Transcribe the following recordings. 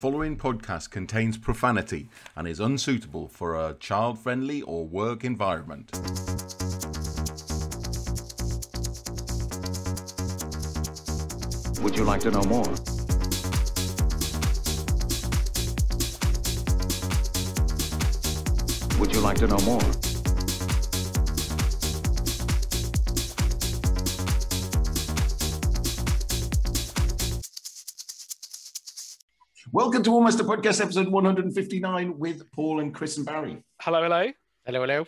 Following podcast contains profanity and is unsuitable for a child-friendly or work environment. Would you like to know more? Would you like to know more? Welcome to Warmaster Podcast, episode 159 with Paul and Chris and Barry. Hello, hello. Hello, hello.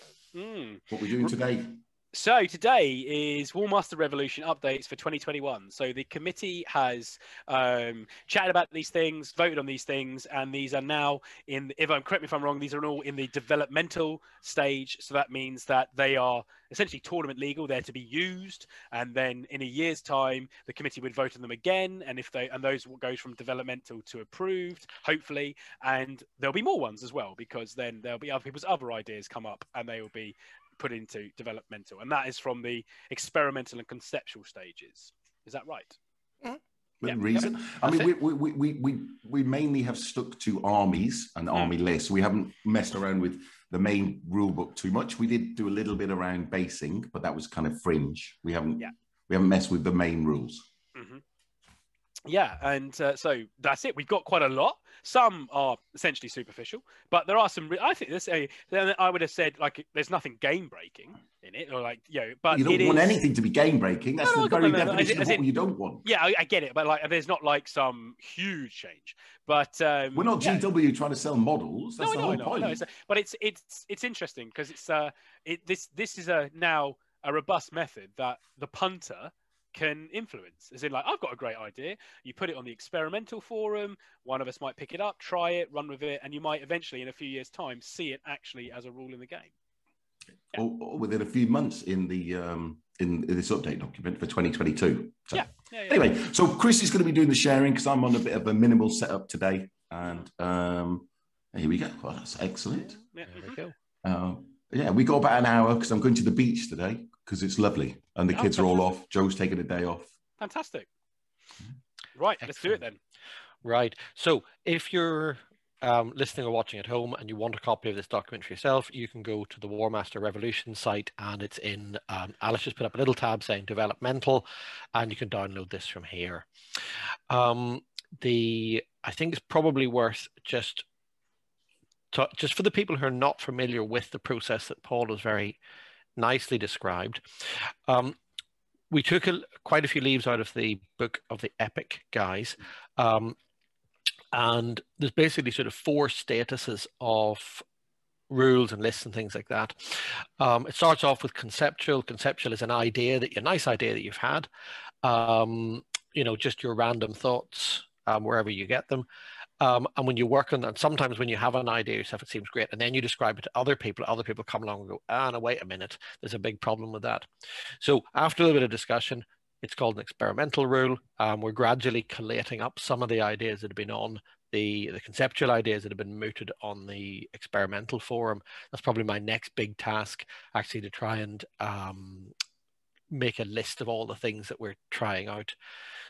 What are we doing today? So today is Warmaster Revolution updates for 2021. So the committee has chatted about these things, voted on these things, and these are now correct me if I'm wrong, these are all in the developmental stage. So that means that they are essentially tournament legal. They're to be used, and then in a year's time, the committee would vote on them again. And those will go from developmental to approved, hopefully, and there'll be more ones as well, because then there'll be other people's other ideas come up, and they will be put into developmental, and that is from the experimental and conceptual stages. Is that right? Within reason. I mean, we mainly have stuck to armies and army lists. We haven't messed around with the main rule book too much. We did do a little bit around basing, but that was kind of fringe. We haven't messed with the main rules. Mm-hmm. Yeah, and so that's it. We've got quite a lot. Some are essentially superficial, but there are some. I think I would have said, like, there's nothing game breaking in it, or like, but you don't want anything to be game breaking. That's the very definition of what you don't want. Yeah, I get it, but like, there's not like some huge change. But we're not GW trying to sell models. That's the whole point. No, but it's interesting because this is now a robust method that the punter can influence, as in, like, I've got a great idea, you put it on the experimental forum, one of us might pick it up, try it, run with it, and you might eventually in a few years time see it actually as a rule in the game, or within a few months in the in this update document for 2022. So, anyway, so Chris is going to be doing the sharing because I'm on a bit of a minimal setup today, and here we go. Well, that's excellent. There we go. We got about an hour because I'm going to the beach today because it's lovely and the kids are all off. Joe's taking a day off. Fantastic. Right, Excellent. Let's do it then. Right. So if you're listening or watching at home and you want a copy of this document for yourself, you can go to the Warmaster Revolution site, and it's in, Alice just put up a little tab saying developmental, and you can download this from here. I think it's probably worth just for the people who are not familiar with the process that Paul has very nicely described. We took quite a few leaves out of the book of the Epic guys, and there's basically sort of 4 statuses of rules and lists and things like that. It starts off with conceptual. Conceptual is a nice idea that you've had, just your random thoughts wherever you get them. And when you work on that, sometimes when you have an idea yourself, it seems great. And then you describe it to other people come along and go, no, wait a minute, there's a big problem with that. So after a little bit of discussion, it's called an experimental rule. We're gradually collating up some of the ideas that have been on the conceptual ideas that have been mooted on the experimental forum. That's probably my next big task, actually, to try and make a list of all the things that we're trying out.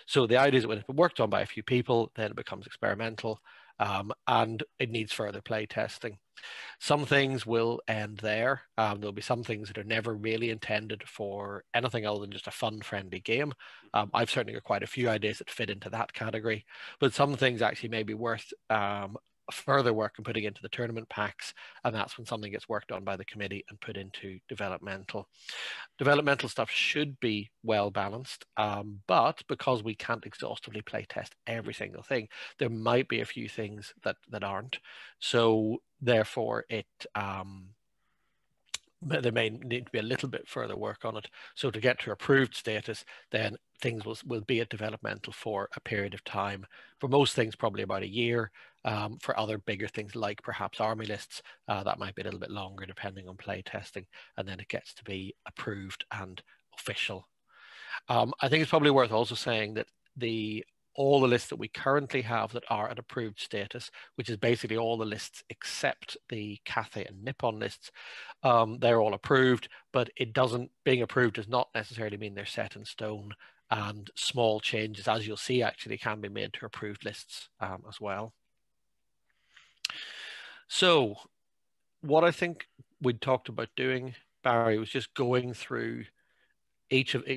So the idea is that when it's been worked on by a few people, then it becomes experimental, and it needs further play testing. Some things will end there. There'll be some things that are never really intended for anything other than just a fun, friendly game. I've certainly got quite a few ideas that fit into that category, but some things actually may be worth further work and putting into the tournament packs, and that's when something gets worked on by the committee and put into developmental. Developmental stuff should be well balanced, but because we can't exhaustively play test every single thing, there might be a few things that aren't. So therefore there may need to be a little bit further work on it. So to get to approved status, then things will be at developmental for a period of time. For most things, probably about a year. For other bigger things like perhaps army lists, that might be a little bit longer depending on play testing, and then it gets to be approved and official. I think it's probably worth also saying that all the lists that we currently have that are at approved status, which is basically all the lists except the Cathay and Nippon lists, they're all approved, but being approved does not necessarily mean they're set in stone, and small changes, as you'll see, actually can be made to approved lists as well. So what I think we'd talked about doing, Barry, was just going through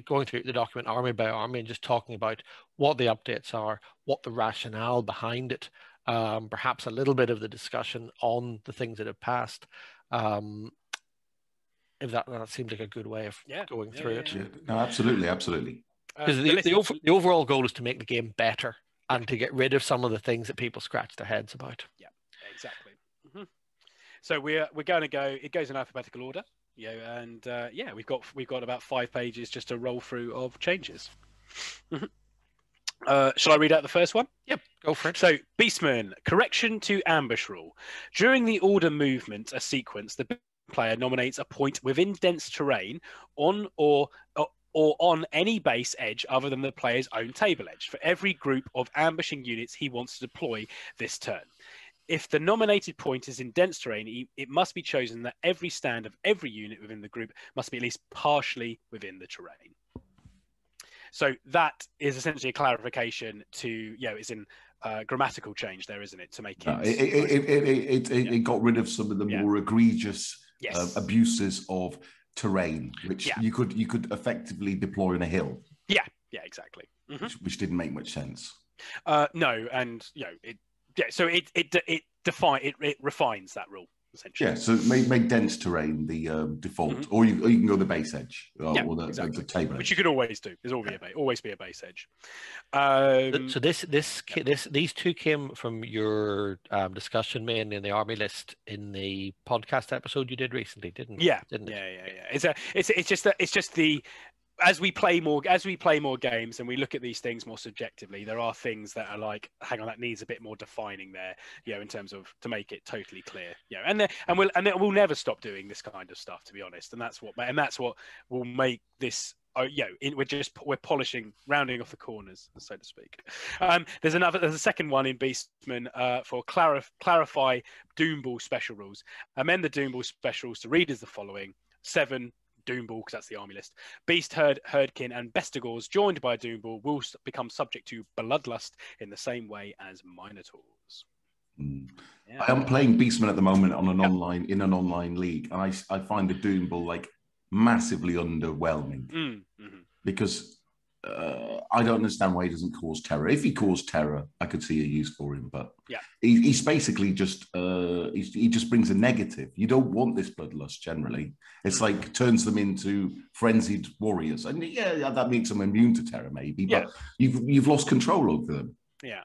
going through the document army by army and just talking about what the updates are, what the rationale behind it, perhaps a little bit of the discussion on the things that have passed. If that seems like a good way of going through it. Yeah. No, absolutely. Because the overall goal is to make the game better and to get rid of some of the things that people scratch their heads about. Yeah, exactly. So we're going to go. It goes in alphabetical order. And we've got about 5 pages just to roll through of changes. Shall I read out the first one? Yep, go for it. So, Beastman, correction to ambush rule. During the order movement sequence, the player nominates a point within dense terrain on or on any base edge other than the player's own table edge for every group of ambushing units he wants to deploy this turn. If the nominated point is in dense terrain, it must be chosen that every stand of every unit within the group must be at least partially within the terrain. So that is essentially a clarification to, it's in grammatical change there, isn't it? To make it... It got rid of some of the more egregious abuses of terrain, which you could effectively deploy on a hill. Yeah, exactly. Which didn't make much sense. No, and, so it refines that rule essentially. Yeah, so make dense terrain the default, or you can go the base edge or the table edge. Which you could always do. There's always be a base edge. So these two came from your discussion mainly in the army list in the podcast episode you did recently, didn't it? Yeah. It's just the as we play more games and we look at these things more subjectively, there are things that are like, hang on, that needs a bit more defining there, in terms of to make it totally clear. And we'll never stop doing this kind of stuff, to be honest. And that's what will make this. We're polishing, rounding off the corners, so to speak. There's a second one in Beastman for clarify Doomball special rules. Amend the Doomball specials to read as the following: 7. Doomball, because that's the army list. Beast, Herdkin, and Bestigors joined by Doomball will become subject to Bloodlust in the same way as Minotaurs. I am playing Beastman at the moment on an online league, and I find the Doomball like massively underwhelming because I don't understand why he doesn't cause terror. If he caused terror, I could see a use for him, but he's basically just he just brings a negative. You don't want this bloodlust generally. It's like turns them into frenzied warriors, and that makes them immune to terror maybe, but you've lost control over them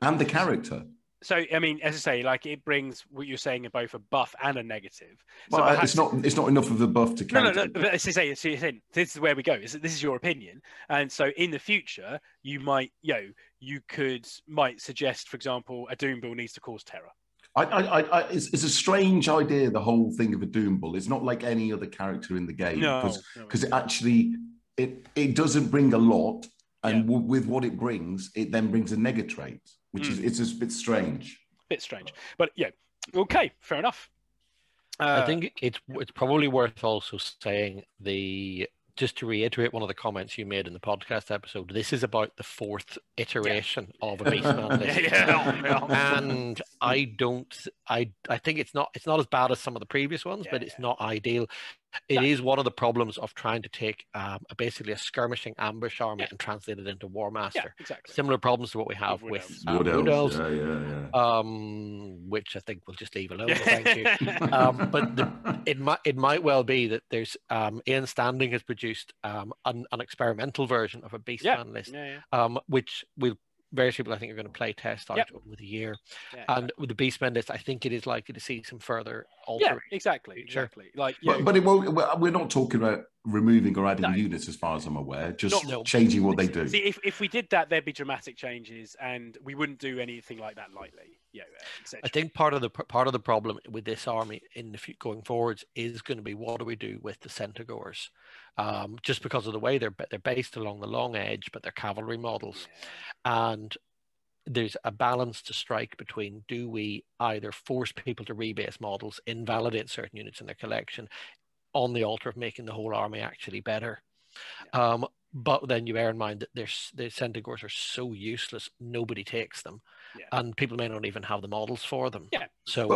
and the character. So, I mean, as I say, like it brings what you're saying in both a buff and a negative. So well, it's not enough of the buff to counter. No. But as I say, this is where we go. This is your opinion, and so in the future, you might, might suggest, for example, a Doomball needs to cause terror. It's a strange idea. The whole thing of a Doomball. It's not like any other character in the game because it actually it doesn't bring a lot, and with what it brings, it then brings a negatrait. Which is it's a bit strange. But okay, fair enough. I think it's probably worth also saying just to reiterate one of the comments you made in the podcast episode. This is about the 4th iteration of a Beastman list, and I think it's not as bad as some of the previous ones, but it's not ideal. It is one of the problems of trying to take basically a skirmishing ambush army and translate it into Warmaster. Yeah, exactly. Similar problems to what we have with Wood Elves, which I think we'll just leave alone. Thank you. But it might well be that there's Ian Standing has produced an experimental version of a Beastman list, which various people I think are going to play test out over the year. And with the Beastman list, I think it is likely to see some further alteration. Yeah, exactly. Like, but it won't. We're not talking about removing or adding units, as far as I'm aware. Just changing what they do. See, if we did that, there'd be dramatic changes, and we wouldn't do anything like that lightly. I think part of the problem with this army in the going forwards is going to be what do we do with the Centaurs, just because of the way they're based along the long edge, but they're cavalry models, and there's a balance to strike between do we either force people to rebase models, invalidate certain units in their collection, on the altar of making the whole army actually better. But then you bear in mind that the Centaurs are so useless, nobody takes them, and people may not even have the models for them. Yeah. So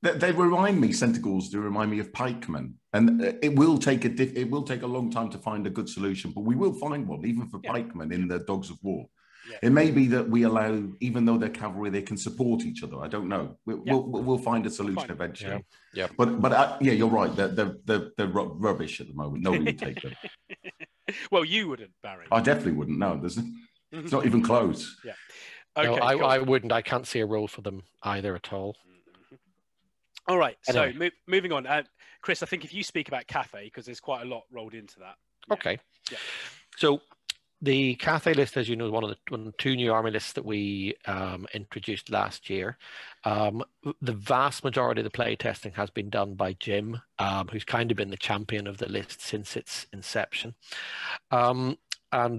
They remind me, Centaurs do remind me of pikemen, and it will take a long time to find a good solution, but we will find one, even for pikemen in the Dogs of War. Yeah. It may be that we allow, even though they're cavalry, they can support each other. I don't know. We'll find a solution eventually. Yeah. But yeah, you're right. They're rubbish at the moment. Nobody would take them. Well, you wouldn't, Barry. I definitely wouldn't. No, it's not even close. Yeah. Okay. No, cool. I wouldn't. I can't see a role for them either at all. All right. Anyway. So moving on, Chris. I think if you speak about Cathay, because there's quite a lot rolled into that. Yeah. Okay. Yeah. So the Cathay list, as you know, is one of the two new army lists that we introduced last year. The vast majority of the play testing has been done by Jim, who's kind of been the champion of the list since its inception. And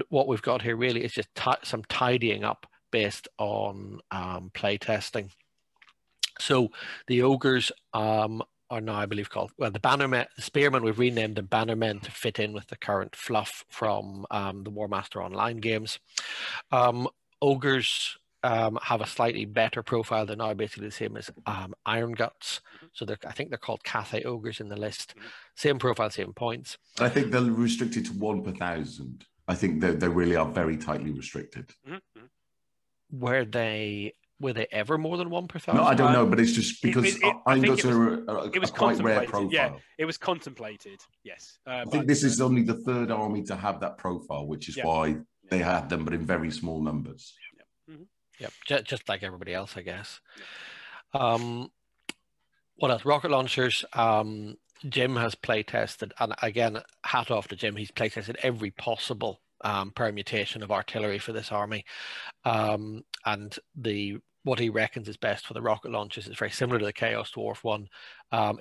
what we've got here really is just some tidying up based on play testing. So the Ogres are now, I believe, called, well, the Bannermen, the Spearmen, we've renamed them Bannermen to fit in with the current fluff from the Warmaster Online games. Ogres have a slightly better profile. They're now basically the same as Iron Guts. So I think they're called Cathay Ogres in the list. Same profile, same points. I think they're restricted to 1 per 1,000. I think they really are very tightly restricted. Were they ever more than 1 per 1,000? No, I don't know, but it's just because Iron Guts are a quite rare profile. Yeah, it was contemplated, yes. I think this is only the third army to have that profile, which is why they had them, but in very small numbers. Yep, just like everybody else, I guess. What else? Rocket launchers. Jim has play tested, and again, hat off to Jim. He's play tested every possible permutation of artillery for this army, and what he reckons is best for the rocket launchers is very similar to the Chaos Dwarf one.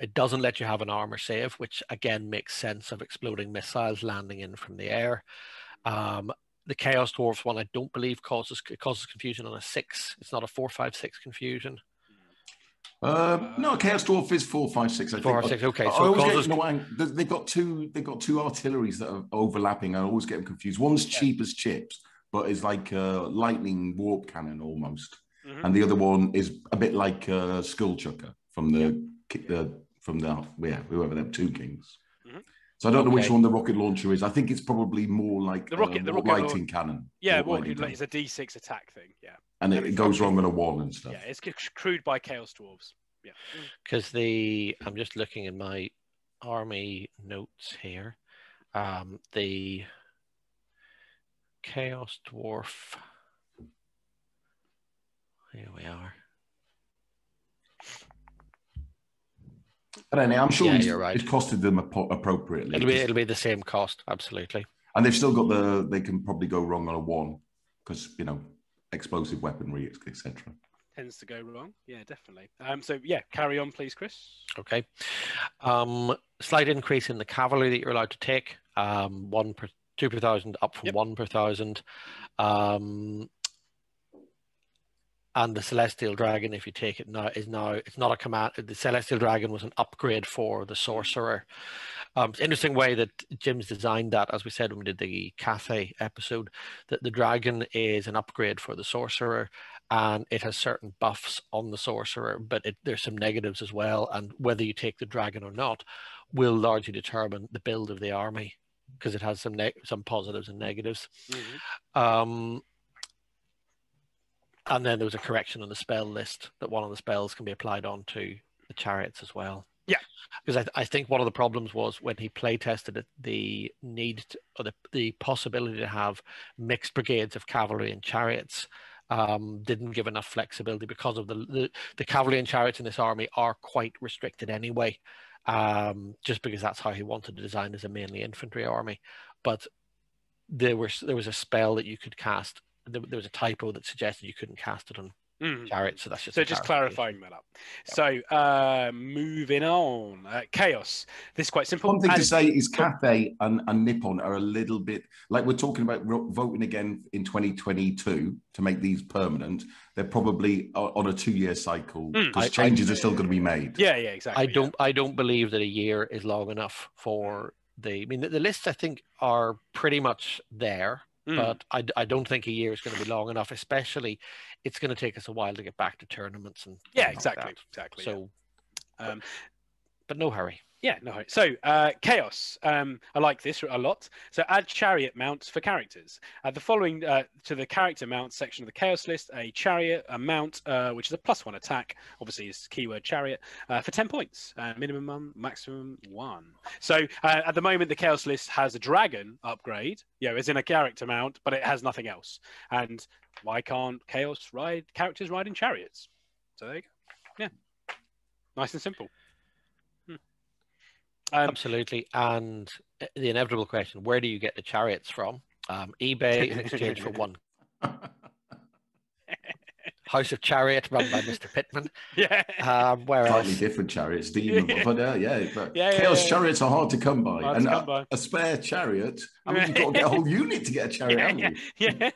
It doesn't let you have an armor save, which again makes sense of exploding missiles landing in from the air. The Chaos Dwarf one, I don't believe causes confusion on a 6. It's not a 4, 5, 6 confusion. No, Chaos Dwarf is 4, 5, 6. I 4 think. 6. Okay, so they've got two artilleries that are overlapping. I always get them confused. One's cheap as chips, but is like a lightning warp cannon almost, and the other one is a bit like a Skull Chucker from whoever them Two Kings. So I don't know which one the rocket launcher is. I think it's probably more like the rocket lighting cannon. Yeah, it's a D6 attack thing. Yeah, and it goes wrong on a wall and stuff. Yeah, it's crewed by Chaos Dwarves. Yeah, because I'm just looking in my army notes here. The Chaos Dwarf. Here we are. But anyway, I'm sure you're right. It costed them appropriately. It'll be the same cost, absolutely. And they've still got they can probably go wrong on a 1 because, explosive weaponry, etc. Tends to go wrong. Yeah, definitely. So yeah, carry on, please, Chris. Okay. Slight increase in the cavalry that you're allowed to take. 2 per 1,000 up from 1 per 1,000. And the Celestial Dragon, if you take it now, it's not a command. The Celestial Dragon was an upgrade for the Sorcerer. It's an interesting way that Jim's designed that, as we said when we did the Cathay episode, that the Dragon is an upgrade for the Sorcerer, and it has certain buffs on the Sorcerer, but there's some negatives as well, and whether you take the Dragon or not will largely determine the build of the army, because it has some positives and negatives. And then there was a correction on the spell list that one of the spells can be applied onto the chariots as well. Yeah, because I think one of the problems was when he play tested it, the possibility to have mixed brigades of cavalry and chariots didn't give enough flexibility, because of the cavalry and chariots in this army are quite restricted anyway, just because that's how he wanted to design as a mainly infantry army. But there was a spell that you could cast. There was a typo that suggested you couldn't cast it on chariots, so that's just clarifying that up. Yep. So moving on, Chaos. This is quite simple. One thing to say is Cathay and Nippon are a little bit like, we're talking about voting again in 2022 to make these permanent. They're probably on a 2-year cycle, because changes are still going to be made. Yeah, exactly. I don't believe that a year is long enough for the lists I think are pretty much there. But I don't think a year is going to be long enough, especially it's going to take us a while to get back to tournaments and exactly. So But no hurry. Yeah, no. So chaos. I like this a lot. So add chariot mounts for characters. The following to the character mounts section of the chaos list: a chariot, a mount, which is a +1 attack. Obviously, is keyword chariot for 10 points. Minimum, maximum 1. So at the moment, the chaos list has a dragon upgrade. As in a character mount, but it has nothing else. And why can't chaos characters ride in chariots? So there you go. Yeah, nice and simple. Absolutely. And the inevitable question, where do you get the chariots from? eBay in exchange for one. House of Chariot run by Mr. Pittman. Yeah. Where Slightly else? different chariots, demon, but chaos chariots are hard to come by. A spare chariot. I mean, you've got to get a whole unit to get a chariot, haven't you? Yeah.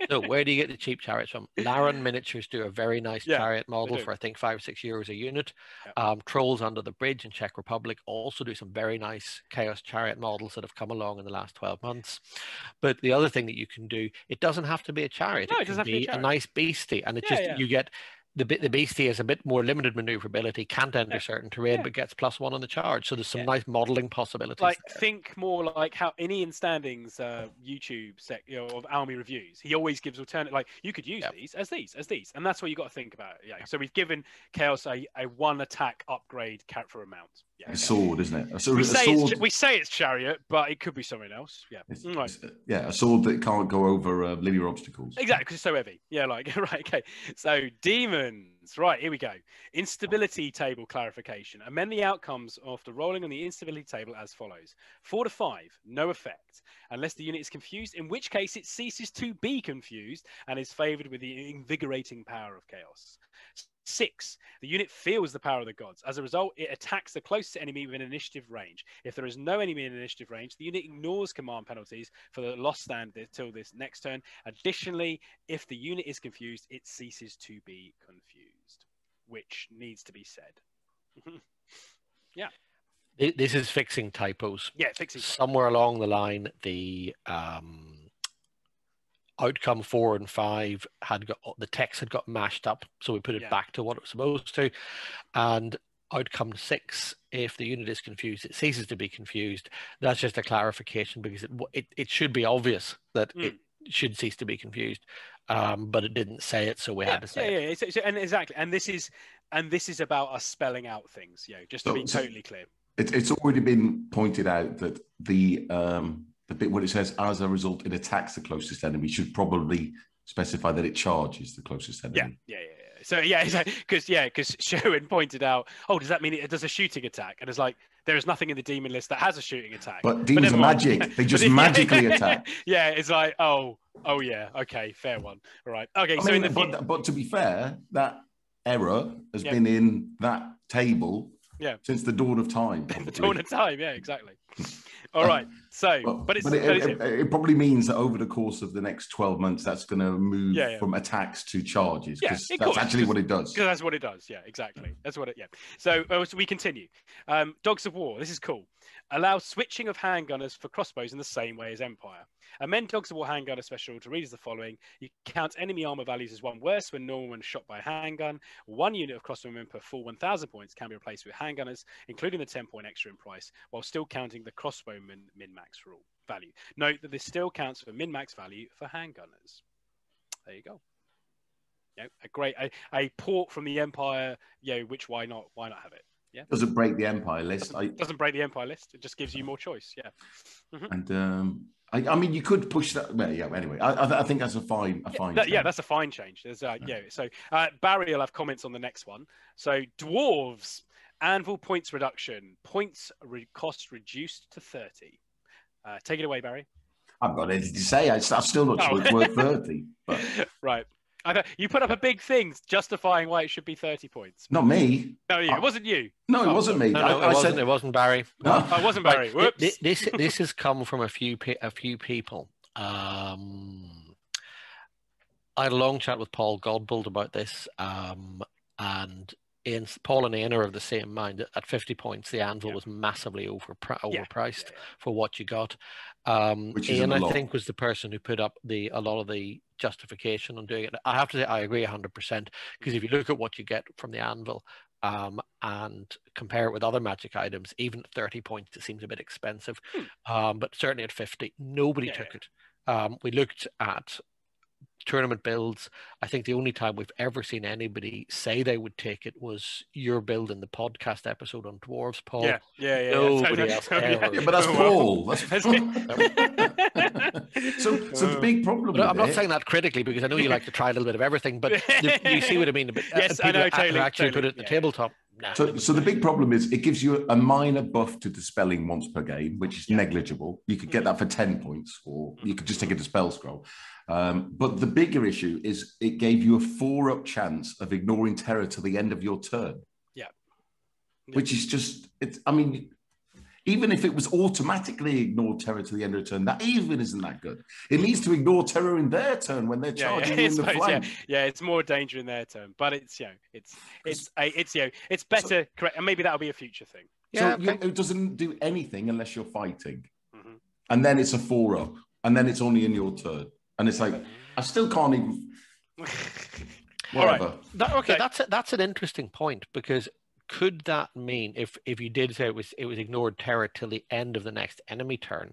So where do you get the cheap chariots from? Laren Miniatures do a very nice chariot model for I think €5 or €6 a unit. Trolls Under the Bridge in Czech Republic also do some very nice chaos chariot models that have come along in the last 12 months. But the other thing that you can do, it doesn't have to be a chariot. No, it can be a nice beastie, and it you get the beastie has a bit more limited maneuverability, can't enter certain terrain, but gets +1 on the charge. So there's some nice modeling possibilities. Like think more like how in Ian Standing's YouTube of army reviews, he always gives alternate. Like you could use these as these, and that's what you got to think about. So we've given chaos a 1 attack upgrade for a mount. A sword, isn't it? We say it's chariot, but it could be something else. A sword that can't go over linear obstacles. Exactly, because it's so heavy. Right, okay. So demons. Right, here we go. Instability table clarification. Amend the outcomes after rolling on the instability table as follows: 4 to 5, no effect, unless the unit is confused, in which case it ceases to be confused and is favored with the invigorating power of chaos. 6, the unit feels the power of the gods. As a result, it attacks the closest enemy within initiative range. If there is no enemy in initiative range, the unit ignores command penalties for the lost stand until this next turn. Additionally, if the unit is confused, it ceases to be confused, which needs to be said. This is fixing typos. Fixing. Somewhere along the line, the outcome 4 and 5 the text had got mashed up, so we put it back to what it was supposed to. And outcome 6, if the unit is confused, it ceases to be confused. That's just a clarification, because it should be obvious that it should cease to be confused, but it didn't say it, so we had to say it. And exactly, and this is about us spelling out things, just to be totally clear. It's already been pointed out that the bit where it says as a result it attacks the closest enemy should probably specify that it charges the closest enemy. So because Sherwin pointed out, does that mean it does a shooting attack? And it's like, there is nothing in the demon list that has a shooting attack. But demons are magic. They just magically attack. It's like, okay, fair one. All right. Okay, but to be fair, that error has been in that table since the dawn of time. The dawn of time, exactly. All right. So, it probably means that over the course of the next 12 months, that's going to move from attacks to charges. Because that's actually what it does. Because that's what it does. Yeah, exactly. That's what it. So we continue. Dogs of War. This is cool. Allow switching of handgunners for crossbows in the same way as Empire. Amend Dogs of War handgunner special to read as the following: you count enemy armor values as 1 worse when normal when shot by a handgun. 1 unit of crossbowmen per full 1,000 points can be replaced with handgunners, including the 10-point extra in price, while still counting the crossbowman min-max rule value. Note that this still counts for min-max value for handgunners. There you go. A port from the Empire. Which why not have it? Doesn't break the Empire list. Doesn't break the Empire list. It just gives you more choice. And I mean, you could push that. Well, anyway, I think that's a fine. That's a fine change. There's So Barry will have comments on the next one. So Dwarves, Anvil points reduction, cost reduced to 30. Take it away, Barry. I've got anything to say. I'm still not sure it's worth 30. But... Right. You put up a big thing justifying why it should be 30 points. Not me. No, it wasn't you. No, it wasn't me. It wasn't Barry. No, it wasn't Barry. Whoops. This has come from a few people. I had a long chat with Paul Godbold about this, and Paul and Ian are of the same mind. At 50 points, the Anvil was massively overpriced for what you got. Ian, I think, was the person who put up a lot of the justification on doing it. I have to say I agree 100%, because if you look at what you get from the Anvil, and compare it with other Magic items, even at 30 points, it seems a bit expensive. But certainly at 50, nobody took it. We looked at tournament builds. I think the only time we've ever seen anybody say they would take it was your build in the podcast episode on Dwarves, Paul. Nobody else ever. Yeah, but that's Paul. That's so the big problem. But I'm not saying that critically, because I know you like to try a little bit of everything, but you see what I mean. Yes, I know, totally. Actually put it at the tabletop. Nah. So the big problem is it gives you a minor buff to dispelling once per game, which is negligible. You could get that for 10 points, or you could just take a dispel scroll. But the bigger issue is it gave you a 4-up chance of ignoring terror to the end of your turn. Which is just, even if it was automatically ignored terror to the end of the turn, that even isn't that good. It needs to ignore terror in their turn when they're charging in the flank. It's more danger in their turn, but it's better. Correct, and maybe that'll be a future thing. It doesn't do anything unless you're fighting, and then it's a 4-up, and then it's only in your turn, and it's like I still can't even. Whatever. All right. That's an interesting point, because could that mean if you did say it was ignored terror till the end of the next enemy turn,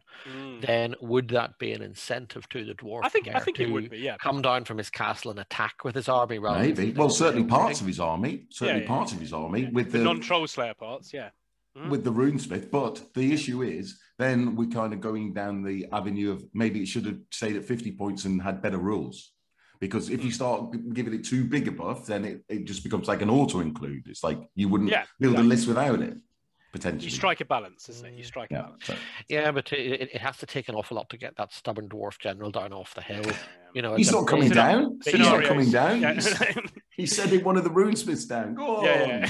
then would that be an incentive to the dwarf? I think it would be. Yeah, come down from his castle and attack with his army. Rather maybe. Well, certainly parts of his army. Parts of his army with the non-troll slayer parts. Yeah. With the runesmith. But the issue is then we're kind of going down the avenue of maybe it should have stayed at 50 points and had better rules. Because if you start giving it too big a buff, then it just becomes like an auto-include. It's like you wouldn't build a list without it, potentially. You strike a balance, isn't it? You strike a balance. Yeah, but it has to take an awful lot to get that stubborn dwarf general down off the hill. He's not coming down. He's not coming down. He said it one of the runesmiths down. Go on.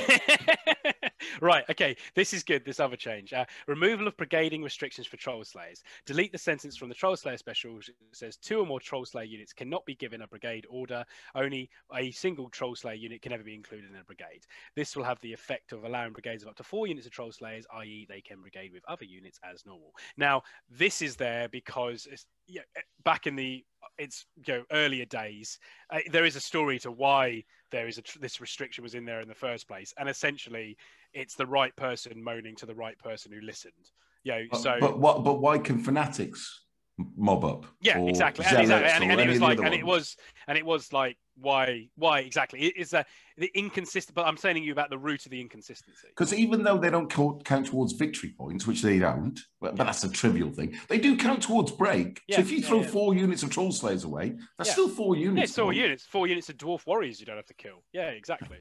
Right, okay, this is good, this other change. Removal of brigading restrictions for Troll Slayers. Delete the sentence from the Troll Slayer special. It says 2 or more Troll Slayer units cannot be given a brigade order. Only a single Troll Slayer unit can ever be included in a brigade. This will have the effect of allowing brigades of up to 4 units of Troll Slayers, i.e. they can brigade with other units as normal. Now, this is there because back in the earlier days, there is a story to why there is this restriction was in there in the first place, and essentially it's the right person moaning to the right person who listened. But why can fanatics mob up? Yeah, exactly. And it was like why exactly? It's the inconsistent. But I'm telling you about the root of the inconsistency. Because even though they don't count towards victory points, which they don't, but that's a trivial thing. They do count towards break. So if you throw 4 units of Troll Slayers away, that's still 4 units. Yeah, it's 4 units. 4 units of Dwarf Warriors you don't have to kill. Yeah, exactly.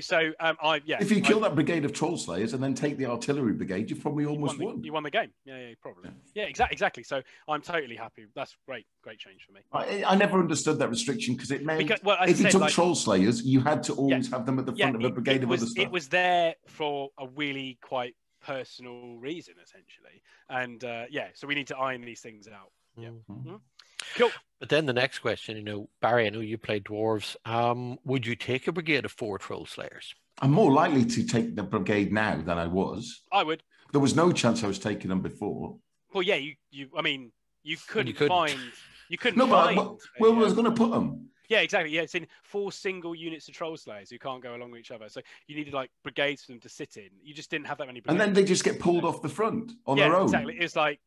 So if you kill that brigade of Troll Slayers and then take the artillery brigade, you've probably almost won. You won the game. Yeah, probably. Yeah, exactly. So I'm totally happy. That's great change for me. I never understood that restriction because it meant if you took Troll Slayers, you had to always have them at the front of a brigade of other stuff. It was there for a really quite personal reason, essentially. And so we need to iron these things out. Yeah. Cool. But then the next question, Barry, I know you played Dwarves. Would you take a brigade of 4 Troll Slayers? I'm more likely to take the brigade now than I was. I would. There was no chance I was taking them before. Well, yeah, you couldn't find. You couldn't find. No, but where was going to put them? Yeah, exactly. Yeah, it's in 4 single units of Troll Slayers who can't go along with each other. So you needed like brigades for them to sit in. You just didn't have that many brigades. And then they just get pulled off the front on their own. Exactly. It's like,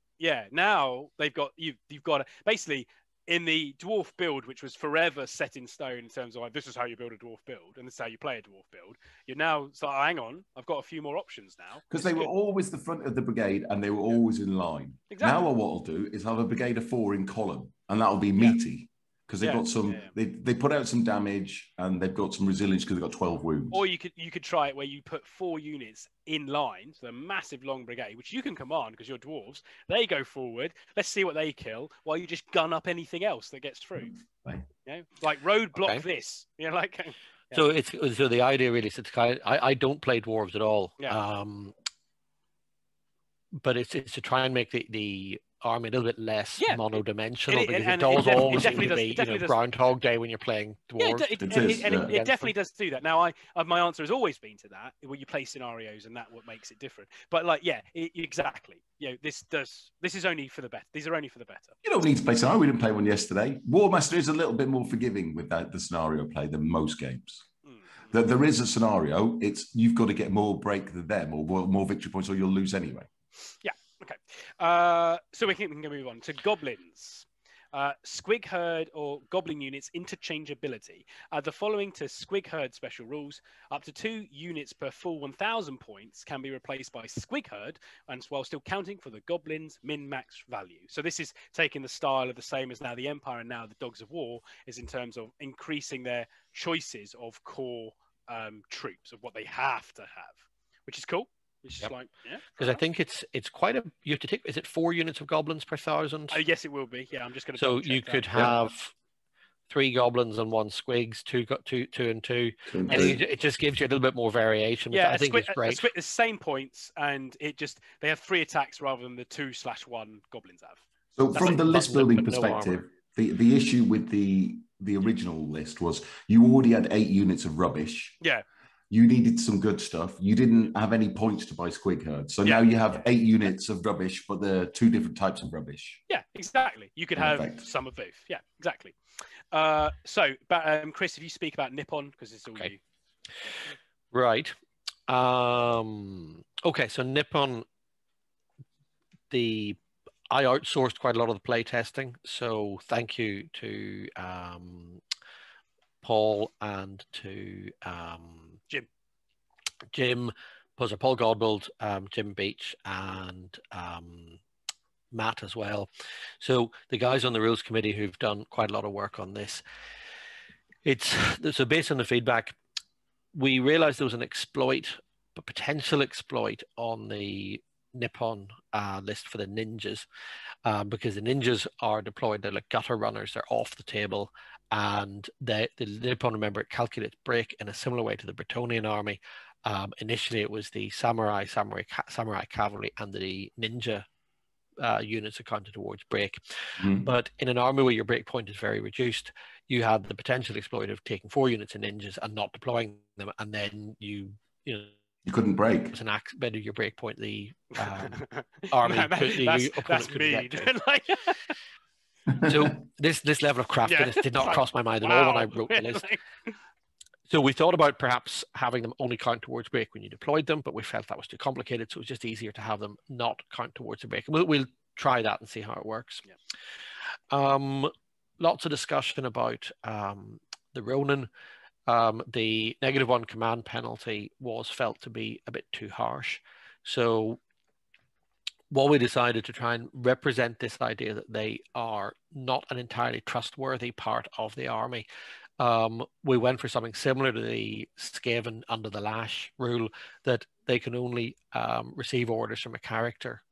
now they've got you've got to, basically in the dwarf build, which was forever set in stone in terms of like, this is how you build a dwarf build and this is how you play a dwarf build. You're now hang on, I've got a few more options now. Because they were always the front of the brigade and they were always in line. Exactly. Now what I'll do is have a brigade of 4 in column and that'll be meaty. Because they've got some, they put out some damage and they've got some resilience because they've got 12 wounds. Or you could try it where you put 4 units in line, so a massive long brigade, which you can command because you're dwarves. They go forward. Let's see what they kill while you just gun up anything else that gets through. Right. Like roadblock this. So so the idea really is I don't play Dwarves at all. Yeah. But it's to try and make the army a little bit less monodimensional, because it does always seem to be Groundhog Day when you're playing Dwarves. It definitely does do that. Now, my answer has always been to that, where you play scenarios and that what makes it different. But exactly. This is only for the better. These are only for the better. You don't need to play scenario. We didn't play one yesterday. Warmaster is a little bit more forgiving with the scenario play than most games. There is a scenario. It's you've got to get more break than them, or more victory points, or you'll lose anyway. Yeah. Okay. So we can move on to goblins. Squig Herd or Goblin units interchangeability. Add the following to Squig Herd special rules. Up to 2 units per full 1,000 points can be replaced by Squig Herd, and while still counting for the Goblins' min-max value. So this is taking the style of the same as now the Empire and now the Dogs of War, is in terms of increasing their choices of core troops, of what they have to have, which is cool. It's just like, yeah. Because I think it's quite a, you have to take, is it 4 units of goblins per 1,000? Oh, yes, it will be. Yeah, I'm just going to. So you could have 3 goblins and 1 squigs, two and two. And it just gives you a little bit more variation, which I think is great. The same points, and they have 3 attacks rather than the 2/1 goblins have. So from the list building perspective, the issue with the original list was you already had 8 units of rubbish. Yeah. You needed some good stuff. You didn't have any points to buy Squig Herd. So now you have 8 units of rubbish, but they're 2 different types of rubbish. Yeah, exactly. You could have some of both. Yeah, exactly. Chris, if you speak about Nippon, because it's all you. Right. Okay, so Nippon, I outsourced quite a lot of the play testing. So thank you to Paul and to Jim, Paul Godbold, Jim Beach, and Matt as well. So the guys on the rules committee who've done quite a lot of work on this. So based on the feedback, we realized there was an exploit, a potential exploit on the Nippon list for the ninjas, because the ninjas are deployed, they're like gutter runners, they're off the table, and the Nippon, remember, it calculates break in a similar way to the Bretonian army. Initially it was the samurai cavalry and the ninja units accounted towards break. But in an army where your break point is very reduced, you had the potential exploit of taking 4 units of ninjas and not deploying them, and then you couldn't break. It's an bit of your break point. The army, that's me. So this level of craftiness did not cross my mind at all when I wrote the list. So we thought about perhaps having them only count towards break when you deployed them, but we felt that was too complicated, so it was just easier to have them not count towards the break. We'll try that and see how it works. Lots of discussion about the Ronin. The -1 command penalty was felt to be a bit too harsh. So what we decided to try and represent this idea that they are not an entirely trustworthy part of the army. We went for something similar to the Skaven under the lash rule, that they can only receive orders from a character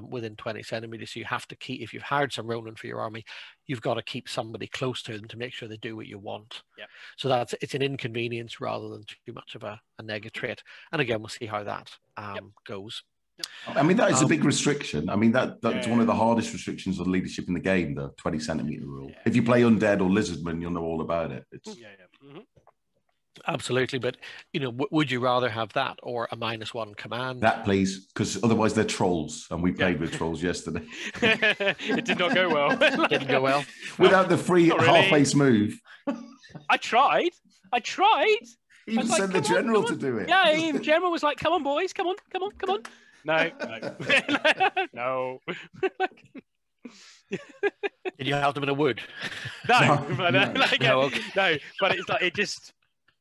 within 20 centimeters. So you have to keep, if you've hired some Ronin for your army, you've got to keep somebody close to them to make sure they do what you want. So it's an inconvenience rather than too much of a negative trait. And again, we'll see how that goes. I mean, that is a big restriction. I mean, that's one of the hardest restrictions on leadership in the game, the 20 centimeter rule. If you play Undead or Lizardman, you'll know all about it. Absolutely, but would you rather have that or a -1 command? That, please, because otherwise they're trolls, and we played with trolls yesterday. It did not go well. Didn't go well. Without the free half-face move. I tried. Even sent the general to do it. Yeah, the general was like, "Come on, boys, come on." No. No. Did you have them in a wood? No. No, but it's like, it just,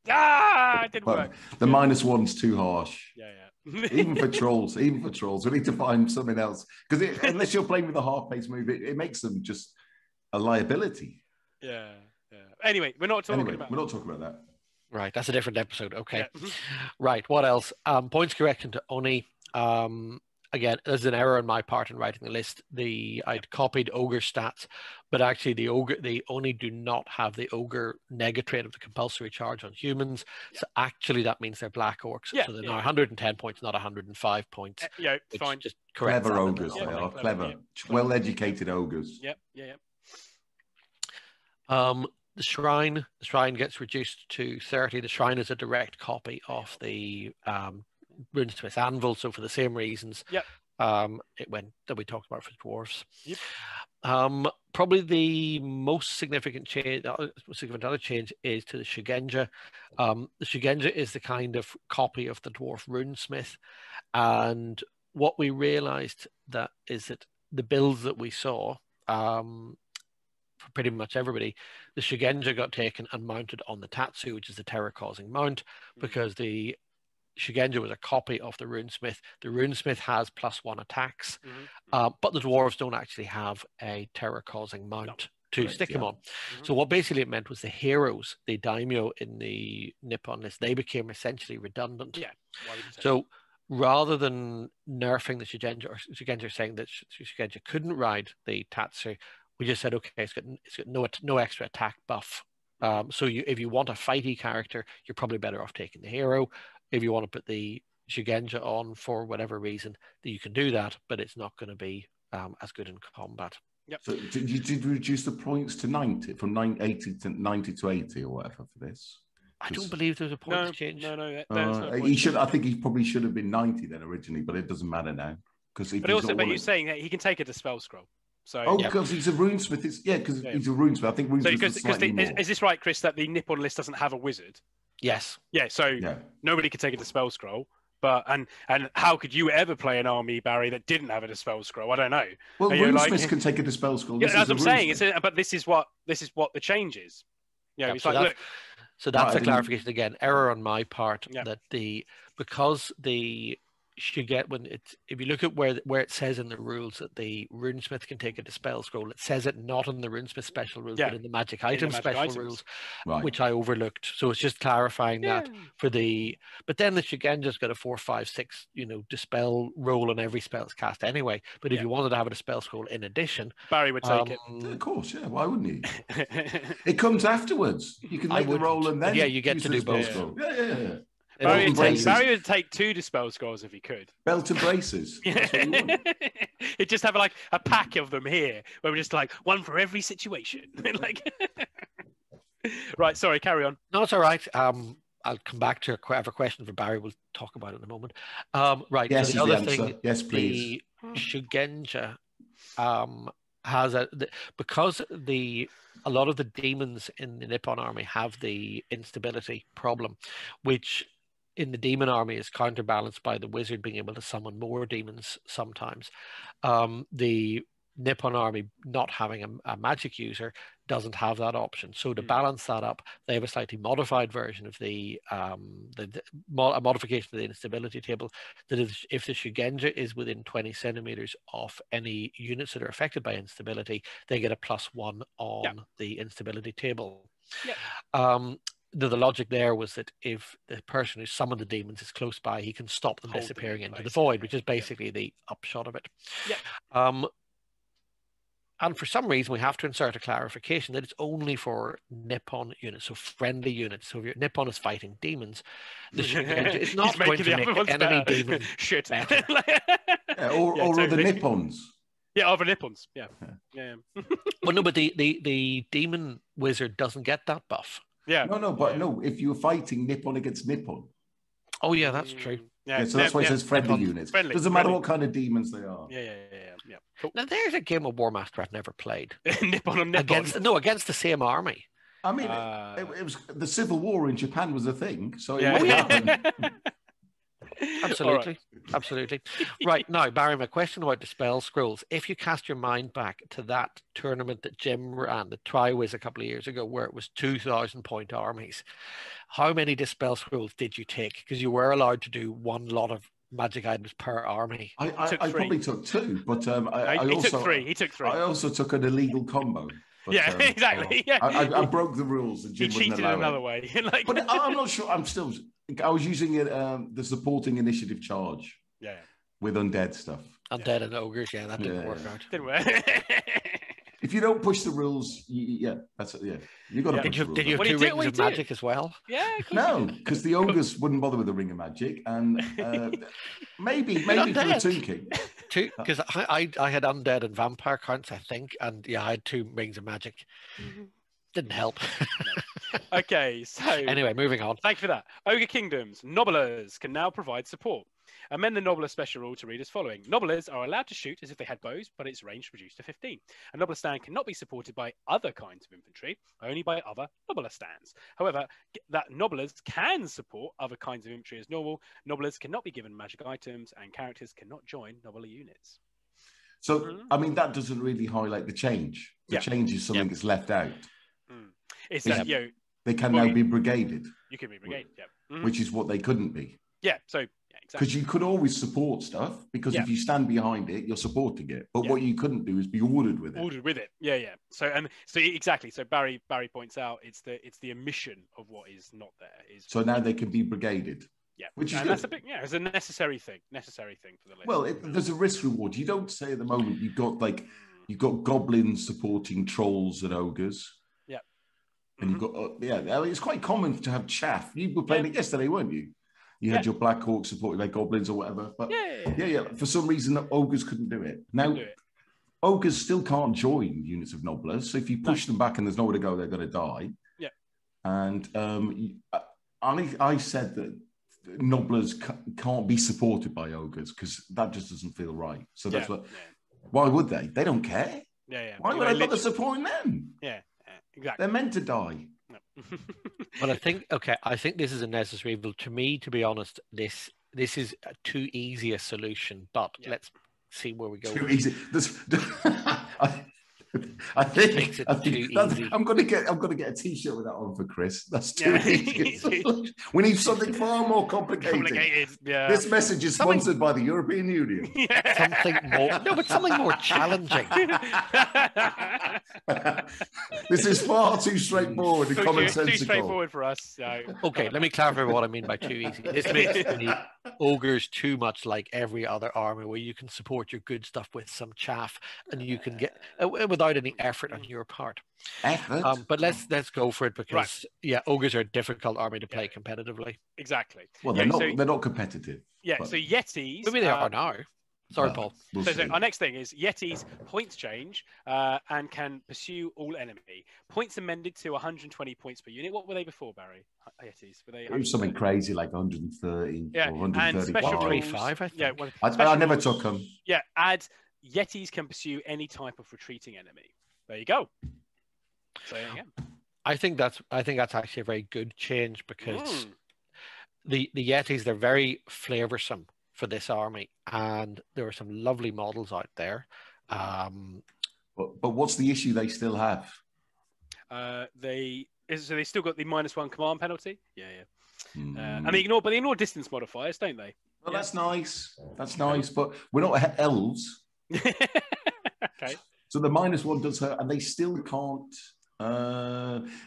it didn't work. The -1's too harsh. Yeah. Even for trolls, we need to find something else. Because unless you're playing with a half-pace move, it makes them just a liability. Yeah. Anyway, we're not talking about that. Right, that's a different episode. Okay. Right, what else? Points correction to Oni. Again, there's an error on my part in writing the list. I'd copied Ogre stats, but actually the Oni do not have the Ogre negative of the compulsory charge on humans. So actually that means they're black orcs. So they're now 110 points, not 105 points. Fine. Just correct. Clever ogres they are. Clever. Well-educated ogres. The shrine gets reduced to 30. The shrine is a direct copy of the Runesmith Anvil, so for the same reasons it went that we talked about for dwarves. Probably the most significant change, other change is to the Shugenja. The Shugenja is the kind of copy of the dwarf runesmith, and what we realized that is that the builds that we saw, for pretty much everybody, the Shugenja got taken and mounted on the Tatsu, which is the terror-causing mount, because the Shugenja was a copy of the runesmith. The runesmith has +1 attacks, but the dwarves don't actually have a terror-causing mount to stick him on. So what basically it meant was the heroes, the daimyo in the Nippon list, they became essentially redundant. Yeah. Why would you say So rather than nerfing the Shugenja, or Shugenja saying that Shugenja couldn't ride the Tatsu, we just said, okay, it's got no extra attack buff. So if you want a fighty character, you're probably better off taking the hero. If you want to put the Shugenja on for whatever reason, that you can do that, but it's not going to be as good in combat. Yep. So did you reduce the points to 90, from 80 to 90 to 80 or whatever for this? I don't believe there's a point change. No. He should. I think he probably should have been 90 then originally, but it doesn't matter now. But you're saying that he can take a Dispel Scroll. So, because he's a runesmith. He's a runesmith. I think runesmith is this right, Chris, that the Nippon list doesn't have a wizard? Yes. Yeah, so nobody could take a Dispel Scroll. But and how could you ever play an army, Barry, that didn't have a Dispel Scroll? I don't know. Well, runesmiths can take a Dispel Scroll. Yeah, that's what I'm saying. But this is what the change is. Yeah, it's like, look. So that's a clarification again. Error on my part that because should get if you look at where it says in the rules that the runesmith can take a Dispel Scroll, it says it not in the runesmith special rules, but in the magic item special rules, which I overlooked. So it's just clarifying that for the. But then the Shugenja's got a 4, 5, 6, dispel roll on every spell it's cast anyway. But if you wanted to have a Dispel Scroll in addition, Barry would take it. Of course, yeah. Why wouldn't he? It comes afterwards. You can make the roll and then you get to do both. Yeah. Barry would take 2 Dispel Scrolls if he could. Belt and braces. That's what you want. He'd just have like a pack of them here, where we're just like one for every situation. Right, sorry, carry on. No, it's all right. I'll come back to a question for Barry. We'll talk about it in a moment. Right. Yes, so the other thing, yes, please. The Shugenja has because a lot of the demons in the Nippon army have the instability problem, which in the demon army is counterbalanced by the wizard being able to summon more demons sometimes. The Nippon army not having a magic user doesn't have that option. So to balance that up, they have a slightly modified version of a modification of the instability table that if the Shugenja is within 20 centimeters of any units that are affected by instability, they get a +1 on the instability table. The logic there was that if the person who summoned the demons is close by, he can stop them disappearing into the void, which is basically the upshot of it. And for some reason, we have to insert a clarification that it's only for Nippon units, so friendly units. So if your Nippon is fighting demons, the Shugenja is not going to make enemy demon shit. Or other Nippons. Yeah, other Nippons. Yeah. Well, no, but the demon wizard doesn't get that buff. Yeah. No. If you're fighting Nippon against Nippon. Oh yeah, that's true. Yeah, so that's why it says friendly units. Doesn't matter what kind of demons they are. Yeah. Cool. Now there's a game of Warmaster I've never played. Nippon on Nippon. Against the same army. I mean, it was the Civil War in Japan was a thing, so it would happen. Absolutely. Right, now, Barry, my question about Dispel Scrolls. If you cast your mind back to that tournament that Jim ran, the Triwiz a couple of years ago, where it was 2,000-point armies, how many Dispel Scrolls did you take? Because you were allowed to do one lot of magic items per army. I probably took 2, but he took 3. He took 3. I also took an illegal combo. But, exactly. I broke the rules. And Jim he cheated another way. But I'm not sure. I was using it, the supporting initiative charge. Yeah. With undead stuff. Undead and ogres. Yeah, that didn't work out. Didn't work. If you don't push the rules, that's it. Yeah, you got to. Did you have 2 rings of magic as well? Yeah. No, because the ogres wouldn't bother with the ring of magic, and maybe for the Tomb King. Because I had undead and vampire counts, I think, and I had 2 rings of magic. Didn't help. Okay, so anyway, moving on. Thank you for that. Ogre Kingdoms, Nobblers can now provide support. Amend the Nobbler special rule to read as following. Nobblers are allowed to shoot as if they had bows, but its range reduced to 15. A Nobbler stand cannot be supported by other kinds of infantry, only by other Nobbler stands. However, that Nobblers can support other kinds of infantry as normal. Nobblers cannot be given magic items, and characters cannot join Nobbler units. So, I mean, that doesn't really highlight the change. The change is something that's left out. It's that, they can now be brigaded. You can be brigaded, which is what they couldn't be. Yeah, so exactly. Because you could always support stuff, because if you stand behind it, you're supporting it. But what you couldn't do is be ordered with it. Ordered with it, yeah. So exactly. So Barry points out it's the omission of what is not there. So now they can be brigaded. Yeah, which is good. That's it's a necessary thing for the list. Well, there's a risk reward. You don't say at the moment you've got goblins supporting trolls and ogres. Yeah, and you've got it's quite common to have chaff. You were playing it yesterday, weren't you? You had your Black Hawk supported by goblins or whatever. But for some reason, ogres couldn't do it. Now, ogres still can't join units of nobblers. So if you push them back and there's nowhere to go, they're going to die. Yeah. And I said that nobblers can't be supported by ogres because that just doesn't feel right. So that's why would they? They don't care. Yeah. Why would I bother supporting them? Yeah, exactly. They're meant to die. But I think this is a necessary evil. To me, to be honest, this is too easy a solution. But let's see where we go. Too easy. I think I'm going to get a T-shirt with that on for Chris. That's too easy. We need something far more complicated. This message is sponsored by the European Union. Something more challenging. This is far too straightforward and commonsensical. Too straightforward for us. So. Okay, let me clarify what I mean by too easy. This makes the ogres too much like every other army, where you can support your good stuff with some chaff, and you can get without any effort on your part. But let's go for it, because ogres are a difficult army to play competitively. Exactly. Well, they're not competitive. Yeah. So Yetis. Maybe they are now. Sorry, Paul. So our next thing is Yetis points change and can pursue all enemy. Points amended to 120 points per unit. What were they before, Barry? Yetis, were they? It was something crazy like 130 or 135. I think. Yeah, I never took them. Yeah, add Yetis can pursue any type of retreating enemy. There you go. So I think that's actually a very good change, because the Yetis, they're very flavoursome for this army, and there are some lovely models out there. But what's the issue they still have? They still got the -1 command penalty. And they ignore distance modifiers, don't they? Well, that's nice. That's nice, but we're not elves. Okay. So the -1 does hurt, and they still can't.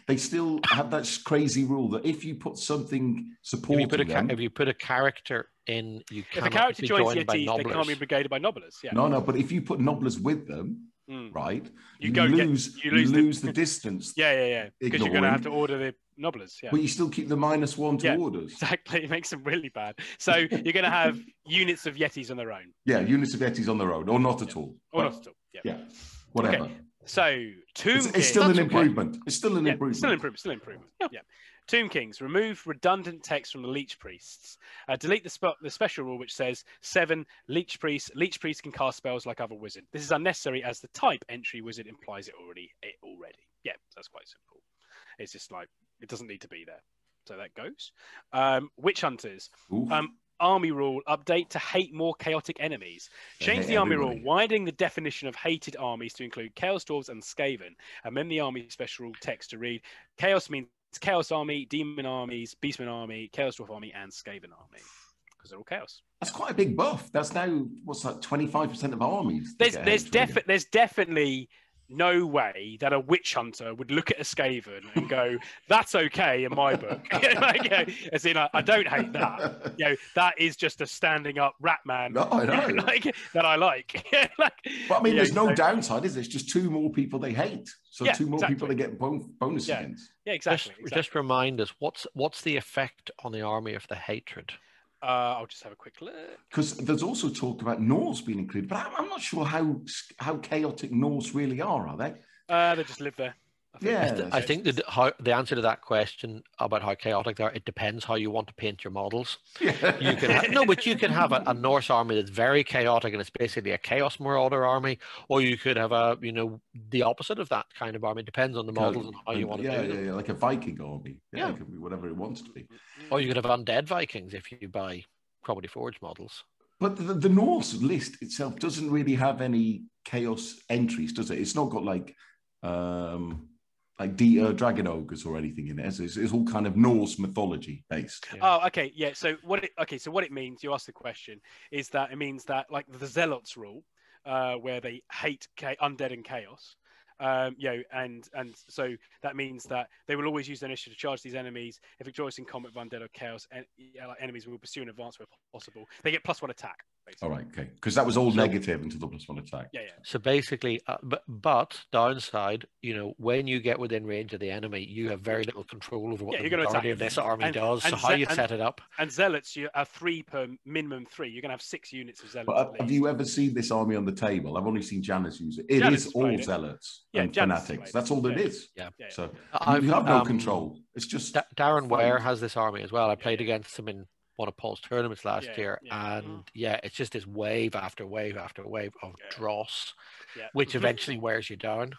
They still have that crazy rule that if you put something supporting if you put a character in, you if a character joins Yetis, they can't be brigaded by nobblers. Yeah. No, but if you put nobblers with them, right, you lose the distance. Yeah. Because you're going to have to order the nobblers. Yeah. But you still keep the -1 to orders. Exactly. It makes them really bad. So you're going to have units of Yetis on their own. Yeah, units of Yetis on their own, or not at all. Or not at all. Yeah. Whatever. Okay. So Tomb It's still an improvement. It's still an improvement. Still improvement. Yeah. Tomb Kings, remove redundant text from the Leech Priests. Delete the special rule which says 7 Leech Priests. Leech Priests can cast spells like other wizards. This is unnecessary as the type entry wizard implies it already. Yeah, that's quite simple. It's just like it doesn't need to be there. So that goes. Witch Hunters. Army rule update to hate more chaotic enemies. Change the army rule, widening the definition of hated armies to include Chaos Dwarves and Skaven. Amend the army special rule text to read Chaos means Chaos Army, Demon Armies, Beastman Army, Chaos Dwarf Army, and Skaven Army. Because they're all Chaos. That's quite a big buff. That's now, what's that, 25% of armies? There's definitely no way that a witch hunter would look at a Skaven and go, "That's okay in my book." As in, I don't hate that. That is just a standing up rat man. No, I know. That I like. But I mean, there's no downside, is there? It's just 2 more people they hate. So 2 more people they get bonus against. Yeah, exactly. Just remind us, what's the effect on the army of the hatred? I'll just have a quick look. Because there's also talk about Norse being included, but I'm not sure how chaotic Norse really are they? They just live there. I think the answer to that question about how chaotic they are, it depends how you want to paint your models. Yeah. You can but you can have a Norse army that's very chaotic and it's basically a Chaos Marauder army, or you could have the opposite of that kind of army. It depends on the models and how you want to do them. Yeah, like a Viking army. Yeah, it could be whatever it wants to be. Or you could have undead Vikings if you buy Probably Forge models. But the Norse list itself doesn't really have any chaos entries, does it? It's not got like dragon ogres or anything in it. It's all kind of Norse mythology based. Yeah. Oh, okay, yeah. So what it means? You asked the question. Is that it means that like the Zealots rule, where they hate undead and chaos. And so that means that they will always use their initiative to charge these enemies. If victorious in combat of undead or chaos, enemies will pursue in advance where possible. They get +1 attack. Basically. All right, okay, because that was all negative until the +1 attack. Yeah. So basically, but downside, when you get within range of the enemy, you have very little control over what the majority of this army does. So how you set it up. And zealots, you have 3 per minimum 3. You're gonna have 6 units of zealots. But have you ever seen this army on the table? I've only seen Janice use it. It is all zealots and fanatics. That's all it is. Yeah. So you have no control. It's just Darren Ware has this army as well. I played against him in one of Paul's tournaments last year, and it's just this wave after wave after wave of dross, which eventually wears you down.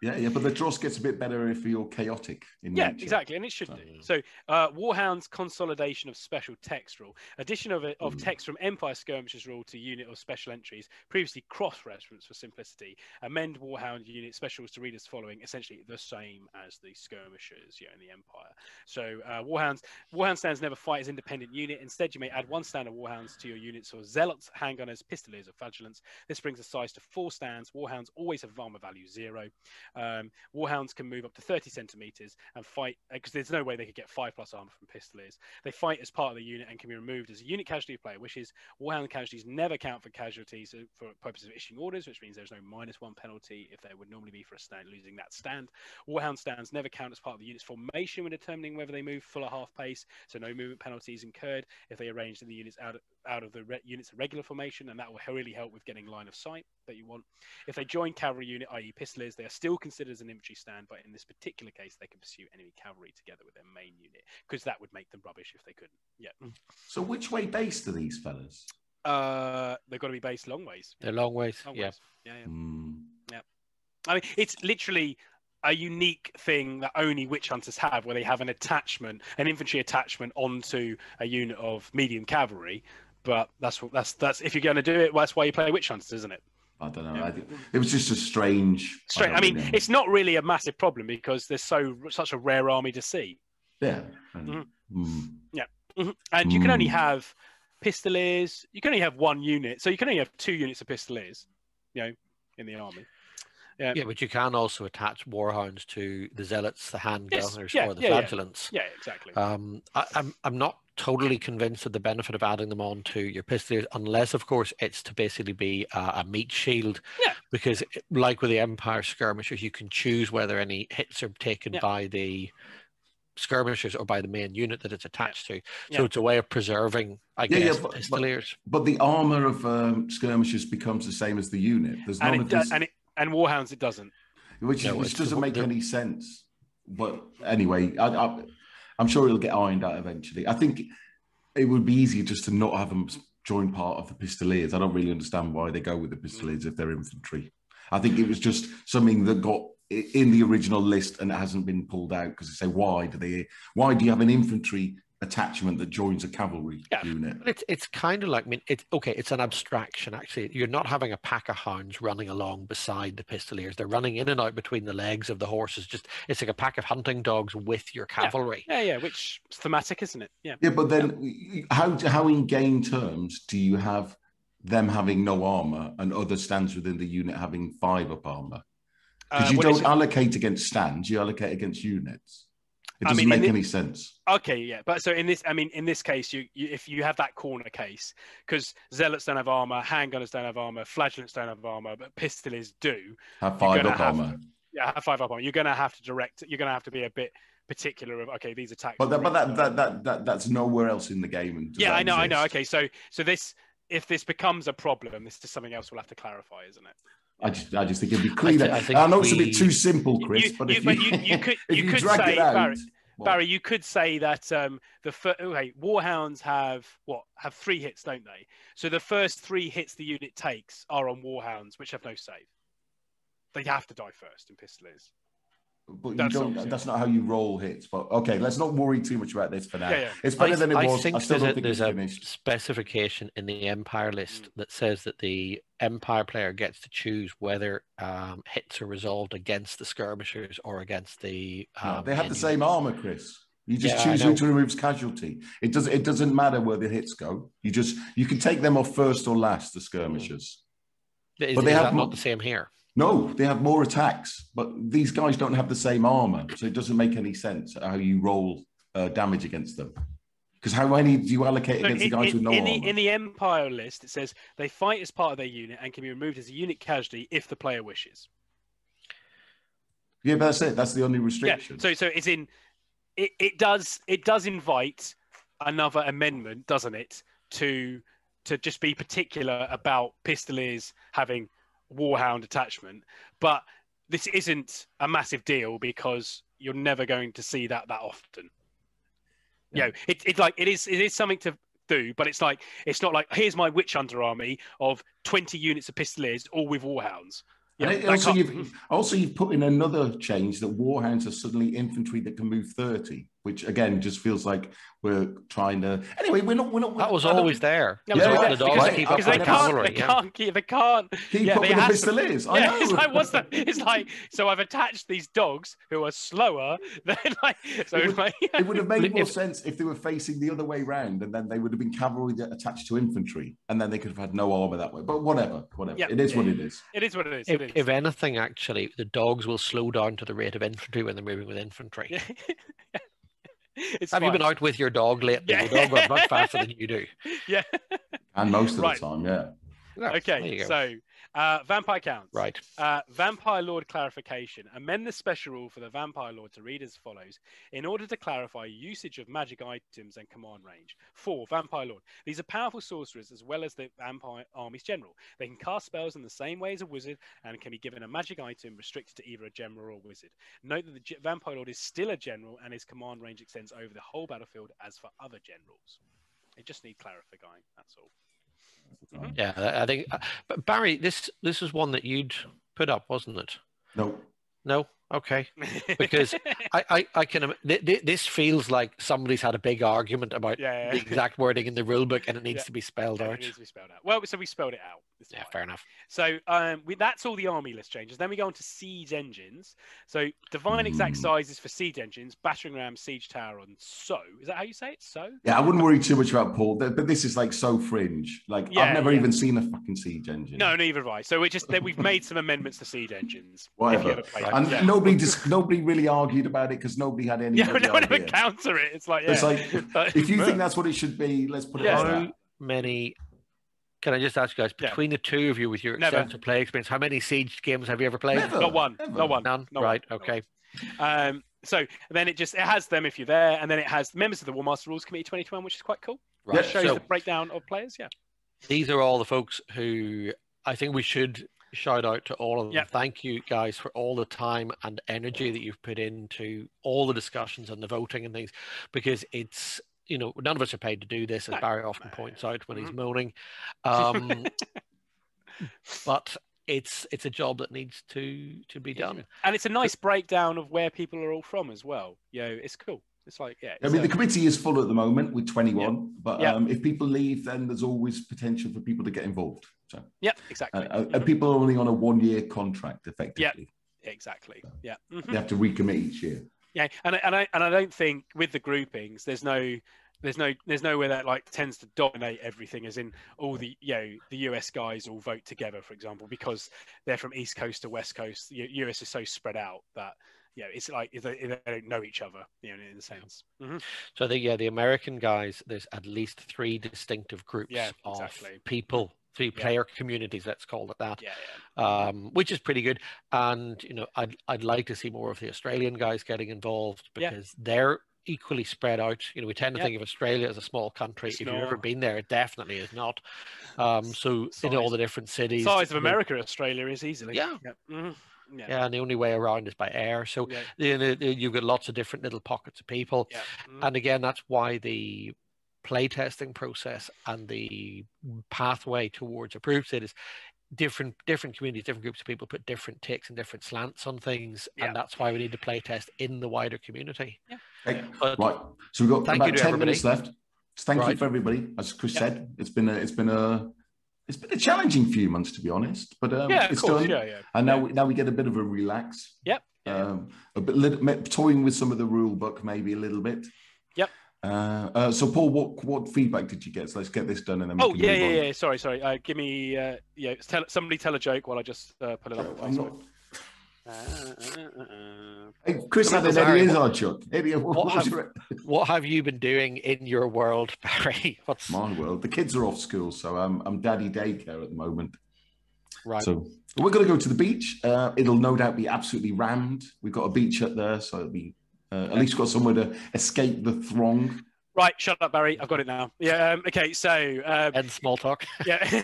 Yeah, but the dross gets a bit better if you're chaotic in nature. Exactly, and it should do. So, Warhound's consolidation of special text rule, addition of text from Empire Skirmishers rule to unit or special entries, previously cross-reference for simplicity. Amend Warhound unit specials to read as following, essentially the same as the Skirmishers, in the Empire. So, Warhound stands never fight as independent unit. Instead, you may add 1 stand of Warhounds to your units or Zealots, Handgunners, Pistoliers, or Flagellants. This brings the size to 4 stands. Warhounds always have armor value 0. Warhounds can move up to 30 centimeters and fight because there's no way they could get 5+ armor from Pistoliers. They fight as part of the unit and can be removed as a unit casualty if player wishes. Warhound casualties never count for casualties for purposes of issuing orders, which means there's no -1 penalty if there would normally be for a stand losing that stand. Warhound stands never count as part of the unit's formation when determining whether they move full or half pace, so no movement penalties incurred if they arrange the units out of the unit's regular formation, and that will really help with getting line of sight that you want. If they join cavalry unit, i.e. Pistoliers, they are still considered as an infantry stand, but in this particular case, they can pursue enemy cavalry together with their main unit, because that would make them rubbish if they couldn't. Yeah. So which way based are these fellas? They've got to be based long ways. They're long ways. Yeah. Yeah. I mean, it's literally a unique thing that only witch hunters have, where they have an infantry attachment onto a unit of medium cavalry. But that's if you're going to do it, that's why you play witch hunters, isn't it? I don't know. Yeah. It was just a strange. I mean, it's not really a massive problem because there's such a rare army to see. Yeah. And you can only have Pistoliers. You can only have 1 unit, so you can only have 2 units of Pistoliers, in the army. Yeah, but you can also attach Warhounds to the Zealots, the Handgunners, or the Flagellants. Yeah, exactly. I'm not totally convinced of the benefit of adding them on to your Pistoliers, unless, of course, it's to basically be a meat shield. Yeah. Because, like with the Empire Skirmishers, you can choose whether any hits are taken by the Skirmishers or by the main unit that it's attached to. So it's a way of preserving, I guess, Pistoliers. But the armor of Skirmishers becomes the same as the unit. There's none of this... And Warhounds, it doesn't. Which doesn't make any sense. But anyway, I'm sure it'll get ironed out eventually. I think it would be easier just to not have them join part of the Pistoliers. I don't really understand why they go with the Pistoliers if they're infantry. I think it was just something that got in the original list and it hasn't been pulled out because they say, why do you have an infantry attachment that joins a cavalry unit? It's kind of like, it's an abstraction actually. You're not having a pack of hounds running along beside the Pistoliers. They're running in and out between the legs of the horses. It's like a pack of hunting dogs with your cavalry. Which is thematic, isn't it? Yeah, but then how in game terms do you have them having no armor and other stands within the unit having 5 up armor? Because you don't allocate against stands, you allocate against units. It doesn't make any sense. Okay, but so in this case, if you have that corner case, because Zealots don't have armor, Handgunners don't have armor, Flagellants don't have armor, but Pistoliers do. Have 5 up armor. Yeah, have 5 up armor. You're going to have to direct. You're going to have to be a bit particular of these attacks. But that's nowhere else in the game. I know. Okay, so if this becomes a problem, this is something else we'll have to clarify, isn't it? I just think it'd be cleaner. I know it's a bit too simple, Chris, but if you could drag say, it out, Barry, you could say that Warhounds have 3 hits, don't they? So the first 3 hits the unit takes are on Warhounds, which have no save. They have to die first in Pistoliers. But that's not how you roll hits. But okay, let's not worry too much about this for now. It's better than it was. I still don't think there's it's a finished. specification in the Empire list that says that the Empire player gets to choose whether hits are resolved against the skirmishers or against the. No, they have the same armor, Chris. You just choose who to remove casualty. It doesn't matter where the hits go. You can take them off first or last, the skirmishers. But they have not the same here. No, they have more attacks, but these guys don't have the same armor, so it doesn't make any sense how you roll damage against them. Because how many do you allocate against the guys with no armor? In the Empire list, it says they fight as part of their unit and can be removed as a unit casualty if the player wishes. Yeah, but that's it. That's the only restriction. Yeah. So it's in. It does invite another amendment, doesn't it, to just be particular about Pistoliers having Warhound attachment, but this isn't a massive deal because you're never going to see that often. Yeah. You know, it is something to do, but it's not like here's my Witch Hunter army of 20 units of Pistoliers all with Warhounds. Yeah, also, you've put in another change that Warhounds are suddenly infantry that can move 30, which again just feels like we're trying to. Anyway, we're not. That was always there. Because they can't keep up with the Pistoliers. I know. It's like so I've attached these dogs who are slower than like. So it would have made more sense if they were facing the other way round, and then they would have been cavalry attached to infantry, and then they could have had no armor that way. But whatever. Yeah. It is what it is. It is what it is. If anything, actually, the dogs will slow down to the rate of infantry when they're moving with infantry. Have you been out with your dog lately? Yeah. The dog runs much faster than you do. Yeah. And most of the time, yeah. Okay, so vampire counts. Right. Vampire Lord clarification. Amend the special rule for the Vampire Lord to read as follows. In order to clarify usage of magic items and command range. 4. Vampire Lord. These are powerful sorcerers as well as the Vampire Army's general. They can cast spells in the same way as a wizard and can be given a magic item restricted to either a general or wizard. Note that the Vampire Lord is still a general and his command range extends over the whole battlefield as for other generals. They just need clarifying, that's all. Mm-hmm. Yeah, I think. But Barry, this is one that you'd put up, wasn't it? No. Okay. Because I can. This feels like somebody's had a big argument about the exact wording in the rule book, and it needs to be spelled out. It needs to be spelled out. Well, so we spelled it out. Yeah, fair enough. So that's all the army list changes. Then we go on to siege engines. So divine exact sizes for siege engines, battering ram, siege tower, and so. Is that how you say it? So. Yeah, I wouldn't worry too much about Paul, but this is like so fringe. Like I've never even seen a fucking siege engine. No, neither have I. So we've made some amendments to siege engines. Whatever. And nobody really argued about it because nobody had any. No one ever counter it. It's like it's like if you think that's what it should be, let's put it as that. How many? Can I just ask you guys, between the two of you with your extensive play experience, how many siege games have you ever played? Never. Not one. Never. Not one. None. Not right. one. Okay. So then it has them if you're there, and then it has members of the Warmaster Rules Committee 2021, which is quite cool. Right. It shows the breakdown of players. Yeah. These are all the folks who I think we should shout out to all of them. Yep. Thank you guys for all the time and energy that you've put into all the discussions and the voting and things, because it's, none of us are paid to do this, as Barry often points out when he's moaning. But it's a job that needs to be done. And it's a nice breakdown of where people are all from as well. It's cool. It's like, the committee is full at the moment with 21, but if people leave, then there's always potential for people to get involved. So exactly. And people are only on a 1-year contract, effectively. Yeah, exactly. Yeah, they have to recommit each year. Yeah, and I don't think with the groupings, there's nowhere that like tends to dominate everything, as in all the the US guys all vote together, for example, because they're from East Coast to West Coast. The US is so spread out that it's like they don't know each other, in a sense. Mm-hmm. So the American guys, there's at least 3 distinctive groups of people. 3 player communities, let's call it that, which is pretty good. And I'd like to see more of the Australian guys getting involved, because their equally spread out. You know, we tend to think of Australia as a small country. If you've ever been there, it definitely is not. So in all the different cities, size of America, Australia is easily. Yeah. Yeah, and the only way around is by air. So you've got lots of different little pockets of people. And again, that's why the playtesting process and the pathway towards approved cities, different communities, different groups of people put different takes and different slants on things, and that's why we need to playtest in the wider community. Right. So we've got about 10 minutes left. Thank you for everybody. As Chris said, it's been a challenging few months, to be honest, but it's done. And now we get a bit of a relax. A bit toying with some of the rule book, maybe a little bit. So Paul, what feedback did you get? So let's get this done, and then we can move on. Sorry. Give me somebody tell a joke while I just put it up. Hey, Chris had an Eddie Izzard joke. Eddie, what have you been doing in your world, Barry? What's my world? The kids are off school, so I'm daddy daycare at the moment. Right. So we're going to go to the beach. It'll no doubt be absolutely rammed. We've got a beach up there, so it'll be at least got somewhere to escape the throng. Right, shut up, Barry. I've got it now. Yeah. Okay. So. And small talk. Yeah.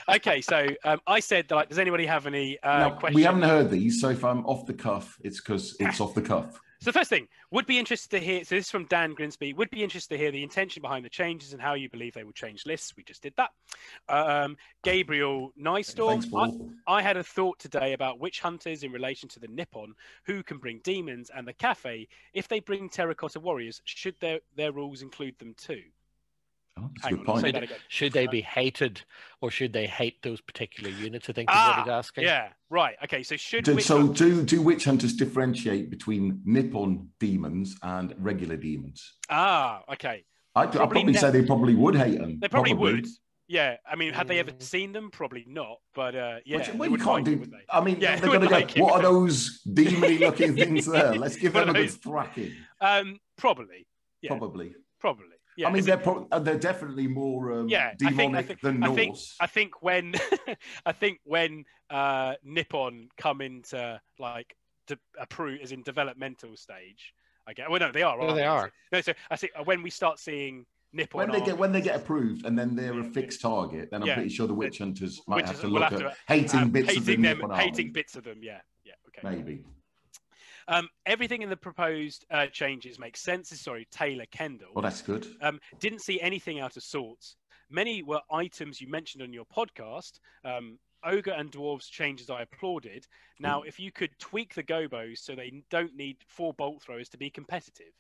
Okay. So I said, like, does anybody have any questions? We haven't heard these, so if I'm off the cuff, it's because it's off the cuff. So the first thing, would be interested to hear, so this is from Dan Grinsby, would be interested to hear the intention behind the changes and how you believe they will change lists. We just did that. Gabriel Nystorm, I had a thought today about witch hunters in relation to the Nippon, who can bring demons, and the cafe, if they bring terracotta warriors, should their rules include them too? Oh, that's a good point. Should they be hated, or should they hate those particular units? I think is what he's asking. Yeah, right. Okay, so do witch hunters differentiate between Nippon demons and regular demons? Okay. I'd probably say they probably would hate them. They probably would. Yeah, I mean, had they ever seen them? Probably not. But well, you can't do. I mean, they're going to go. What are those demony-looking things there? Let's give them a good thracking. Probably. Yeah. Probably. Yeah, I mean, they're definitely more demonic than Norse. I think when Nippon come into to approve as in developmental stage, I guess. Well, no, they are. They are. No, so I think when we start seeing Nippon when they get approved and then they're a fixed target, then I'm pretty sure the witch hunters might have to look at hating bits of them, hating bits of them. Yeah. Okay. Maybe. Everything in the proposed changes makes sense. Sorry, Taylor Kendall. Well, that's good. Didn't see anything out of sorts. Many were items you mentioned on your podcast. Ogre and Dwarves changes I applauded. Now, if you could tweak the gobos so they don't need 4 bolt throwers to be competitive.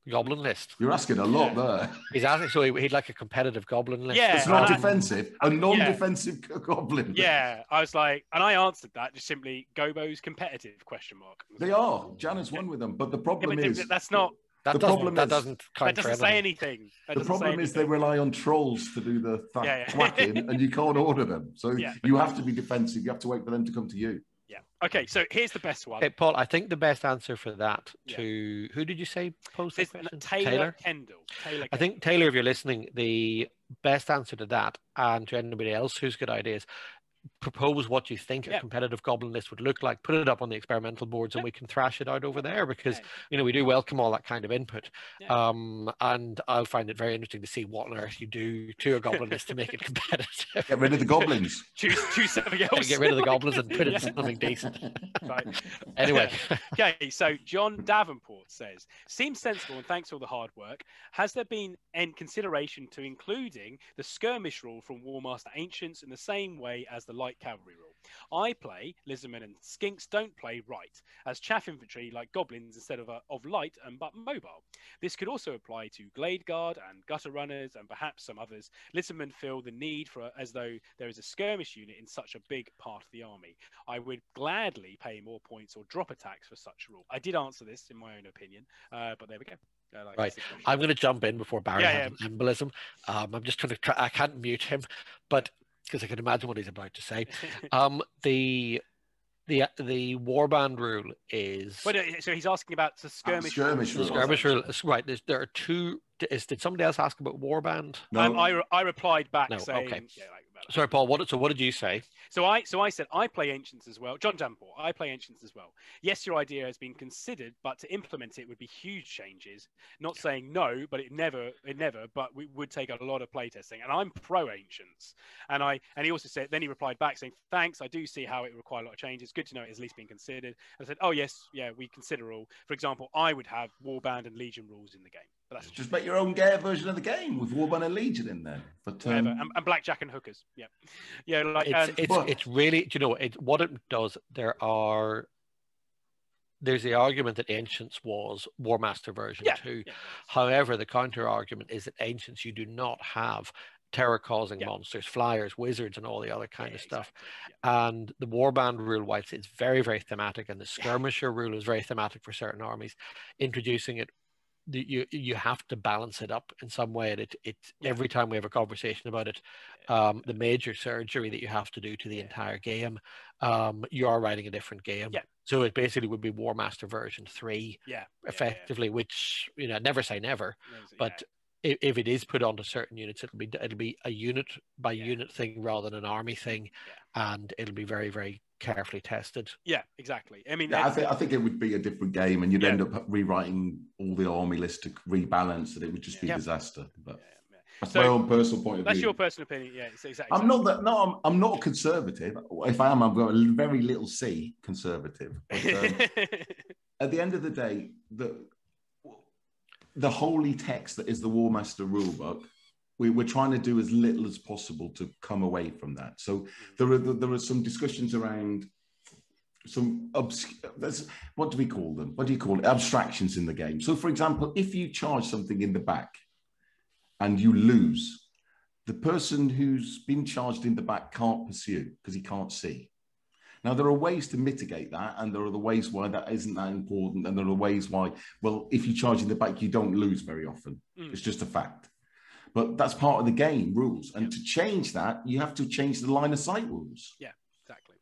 Goblin list. You're asking a lot there. He's asking, so he'd like a competitive goblin list. Yeah, it's not defensive, a non-defensive goblin list. Yeah, I was like, and I answered that just simply gobos competitive ? They are. Janet's won with them, but the problem is that's not. That doesn't say anything. The problem is they rely on trolls to do the whacking, and you can't order them. So you have to be defensive. You have to wait for them to come to you. Yeah. Okay. So here's the best one. Hey, Paul, I think the best answer for that who did you say posed the question? Taylor Kendall. I think Taylor, if you're listening, the best answer to that, and to anybody else who's got ideas, propose what you think a competitive goblin list would look like, put it up on the experimental boards, and we can thrash it out over there, because we do welcome all that kind of input. And I'll find it very interesting to see what on earth you do to a goblin list to make it competitive. Get rid of the goblins. choose something else. Get rid of the goblins and put it in something decent. Right. Anyway. Okay, so John Davenport says, seems sensible and thanks for all the hard work. Has there been any consideration to including the skirmish rule from Warmaster Ancients in the same way as the light cavalry rule? I play lizardmen and skinks don't play right as chaff infantry like goblins instead of light but mobile. This could also apply to glade guard and gutter runners and perhaps some others. Lizardmen feel the need for as though there is a skirmish unit in such a big part of the army. I would gladly pay more points or drop attacks for such a rule. I did answer this in my own opinion, but there we go. Right, I'm going to jump in before Barry has an embolism. I'm just trying to I can't mute him, but because I can imagine what he's about to say. The warband rule is. So he's asking about the skirmish rule. Skirmish rule. Right. There are two. Did somebody else ask about warband? No. I replied back saying. Okay. about that. Sorry, Paul. What did you say? So I said I play Ancients as well. John Jamport, I play Ancients as well. Yes, your idea has been considered, but to implement it would be huge changes. Not saying no, but it never. But we would take a lot of playtesting. And I'm pro Ancients. And he also said, then he replied back saying, thanks. I do see how it requires a lot of changes. It's good to know it has at least been considered. I said, oh yes, yeah, we consider all. For example, I would have Warband and Legion rules in the game. But that's just make your own version of the game with Warband and Legion in there. But and blackjack and hookers. Yeah, yeah. Like it's really, you know, what it does. There's the argument that Ancients was Warmaster version 2. Yeah. However, the counter argument is that Ancients you do not have terror-causing monsters, flyers, wizards, and all the other kind of stuff. Exactly. Yeah. And the Warband rule, whilst it's very, very thematic, and the Skirmisher rule is very thematic for certain armies, introducing it, you have to balance it up in some way. And every time we have a conversation about it, the major surgery that you have to do to the entire game, you are writing a different game. Yeah. So it basically would be Warmaster version 3, effectively, which, you know, never say never, but if it is put onto certain units, it'll be a unit by unit thing rather than an army thing, and it'll be very, very carefully tested. Yeah, exactly. I mean, I think it would be a different game, and you'd end up rewriting all the army list to rebalance, and it would just be a disaster. But that's my own personal point of view. That's your personal opinion. Yeah, exactly. I'm not that. No, I'm not a conservative. If I am, I've got a very little C conservative. But, at the end of the day, the holy text that is the Warmaster rulebook, we're trying to do as little as possible to come away from that. So there are some discussions around some what do we call them? What do you call it? Abstractions in the game. So, for example, if you charge something in the back and you lose, the person who's been charged in the back can't pursue because he can't see. Now, there are ways to mitigate that, and there are the ways why that isn't that important, and there are ways why, well, if you charge in the back, you don't lose very often. It's just a fact. But that's part of the game rules. And to change that, you have to change the line of sight rules. Yeah, exactly.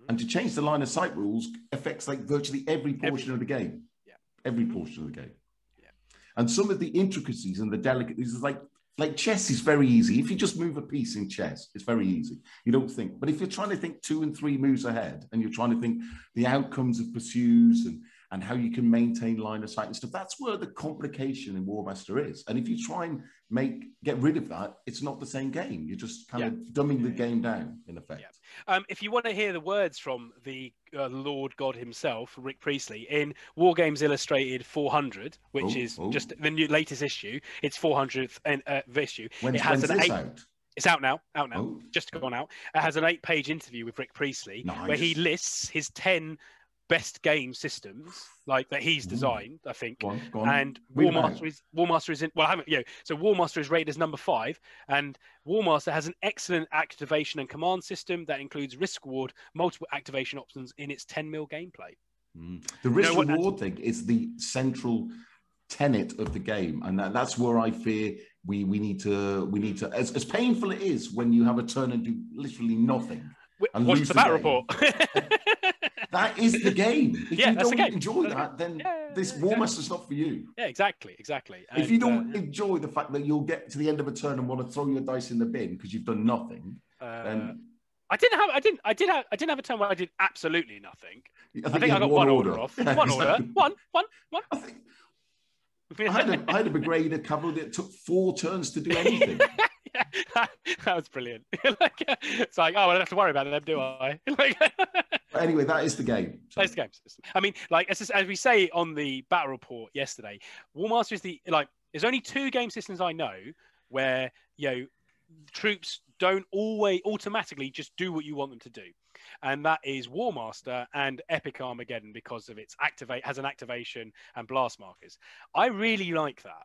And to change the line of sight rules affects like virtually every portion of the game. Yeah. Every portion of the game. Yeah. And some of the intricacies and the delicacies is like chess is very easy. If you just move a piece in chess, it's very easy. You don't think. But if you're trying to think 2 and 3 moves ahead, and you're trying to think the outcomes of pursues and how you can maintain line of sight and stuff, that's where the complication in Warmaster is. And if you try and get rid of that, it's not the same game. You're just kind of dumbing the game down, in effect. Yeah. If you want to hear the words from the Lord God himself, Rick Priestley, in War Games Illustrated 400, which is just the latest issue, it's 400th issue. When's this out? It's out now, just gone out. It has an 8-page interview with Rick Priestley where he lists his 10 best game systems like that he's designed, I think. Go on. And Warmaster is in, well, I haven't, so Warmaster is rated as number 5, and Warmaster has an excellent activation and command system that includes risk reward, multiple activation options in its 10 mil gameplay. The risk reward thing is the central tenet of the game, and that's where I fear we need to as painful it is when you have a turn and do literally nothing. Watch the battle report. That is the game. If you don't enjoy that, then this Warmaster's not for you. Yeah, exactly. And, if you don't enjoy the fact that you'll get to the end of a turn and want to throw your dice in the bin because you've done nothing, then I didn't have a turn where I did absolutely nothing. I think I got one order off. One order. One. I think I had a Brigader cavalry that took 4 turns to do anything. That was brilliant. It's like, I don't have to worry about them, do I? Anyway, that is the game. So. That's the game system. I mean, as we say on the battle report yesterday, Warmaster is there's only 2 game systems I know where troops don't always automatically just do what you want them to do, and that is Warmaster and Epic Armageddon, because of its has an activation and blast markers. I really like that.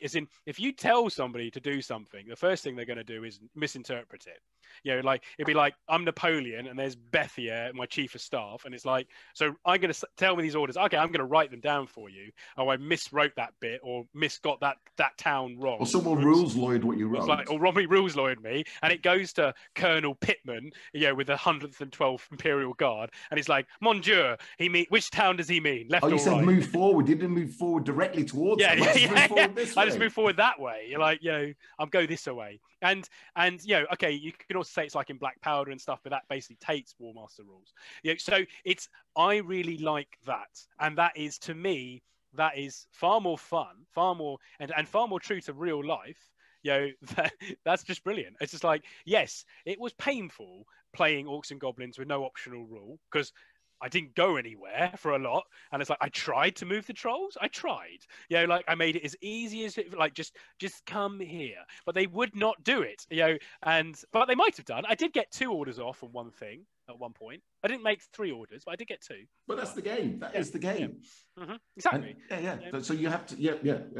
As in, if you tell somebody to do something, the first thing they're going to do is misinterpret it. It'd be like, I'm Napoleon and there's Bethier, my chief of staff, and it's like, so I'm going to tell me these orders. Okay, I'm going to write them down for you. Oh, I miswrote that bit or misgot that town wrong. Or someone rules lawyered what you wrote. Or Robbie rules lawyered me, and it goes to Colonel Pittman, with the 112th Imperial Guard, and it's like, Mon Dieu, which town does he mean? Left or right? You said move forward. You didn't move forward directly towards them. this I just way. move forward that way. You're like, I'm go this way. And okay, you can also say it's like in Black Powder and stuff, but that basically takes Warmaster rules. So I really like that, and that is, to me, that is far more fun, far more and far more true to real life. That's just brilliant. It's just like, yes, it was painful playing Orcs and Goblins with no optional rule, because I didn't go anywhere for a lot, and it's like I tried to move the trolls. I tried, like I made it as easy as like just come here, but they would not do it, but they might have done. I did get 2 orders off on one thing at one point. I didn't make 3 orders, but I did get 2. But that's the game. That is the game. Yeah. Mm-hmm. Exactly. And, so you have to,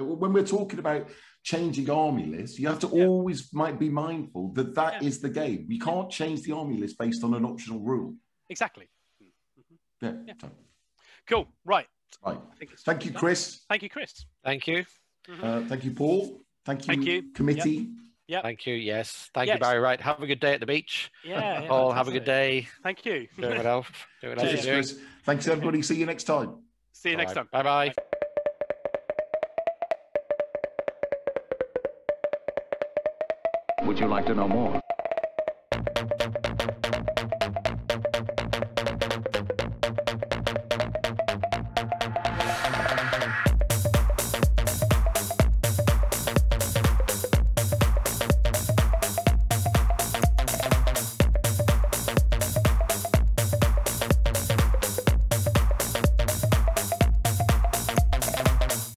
when we're talking about changing army lists, you have to always be mindful that is the game. We can't change the army list based on an optional rule. Exactly. Yeah. Cool. Right. Thank you, Chris. Thank you, Chris. Thank you. Thank you, Paul. Thank you. Committee. Yeah. Thank you. Yes. Thank you, Barry. Right. Have a good day at the beach. Yeah. Paul, have a good day. Thank you. Do it else. Cheers, Chris. Thanks, everybody. See you next time. See you next time. Bye-bye. Would you like to know more?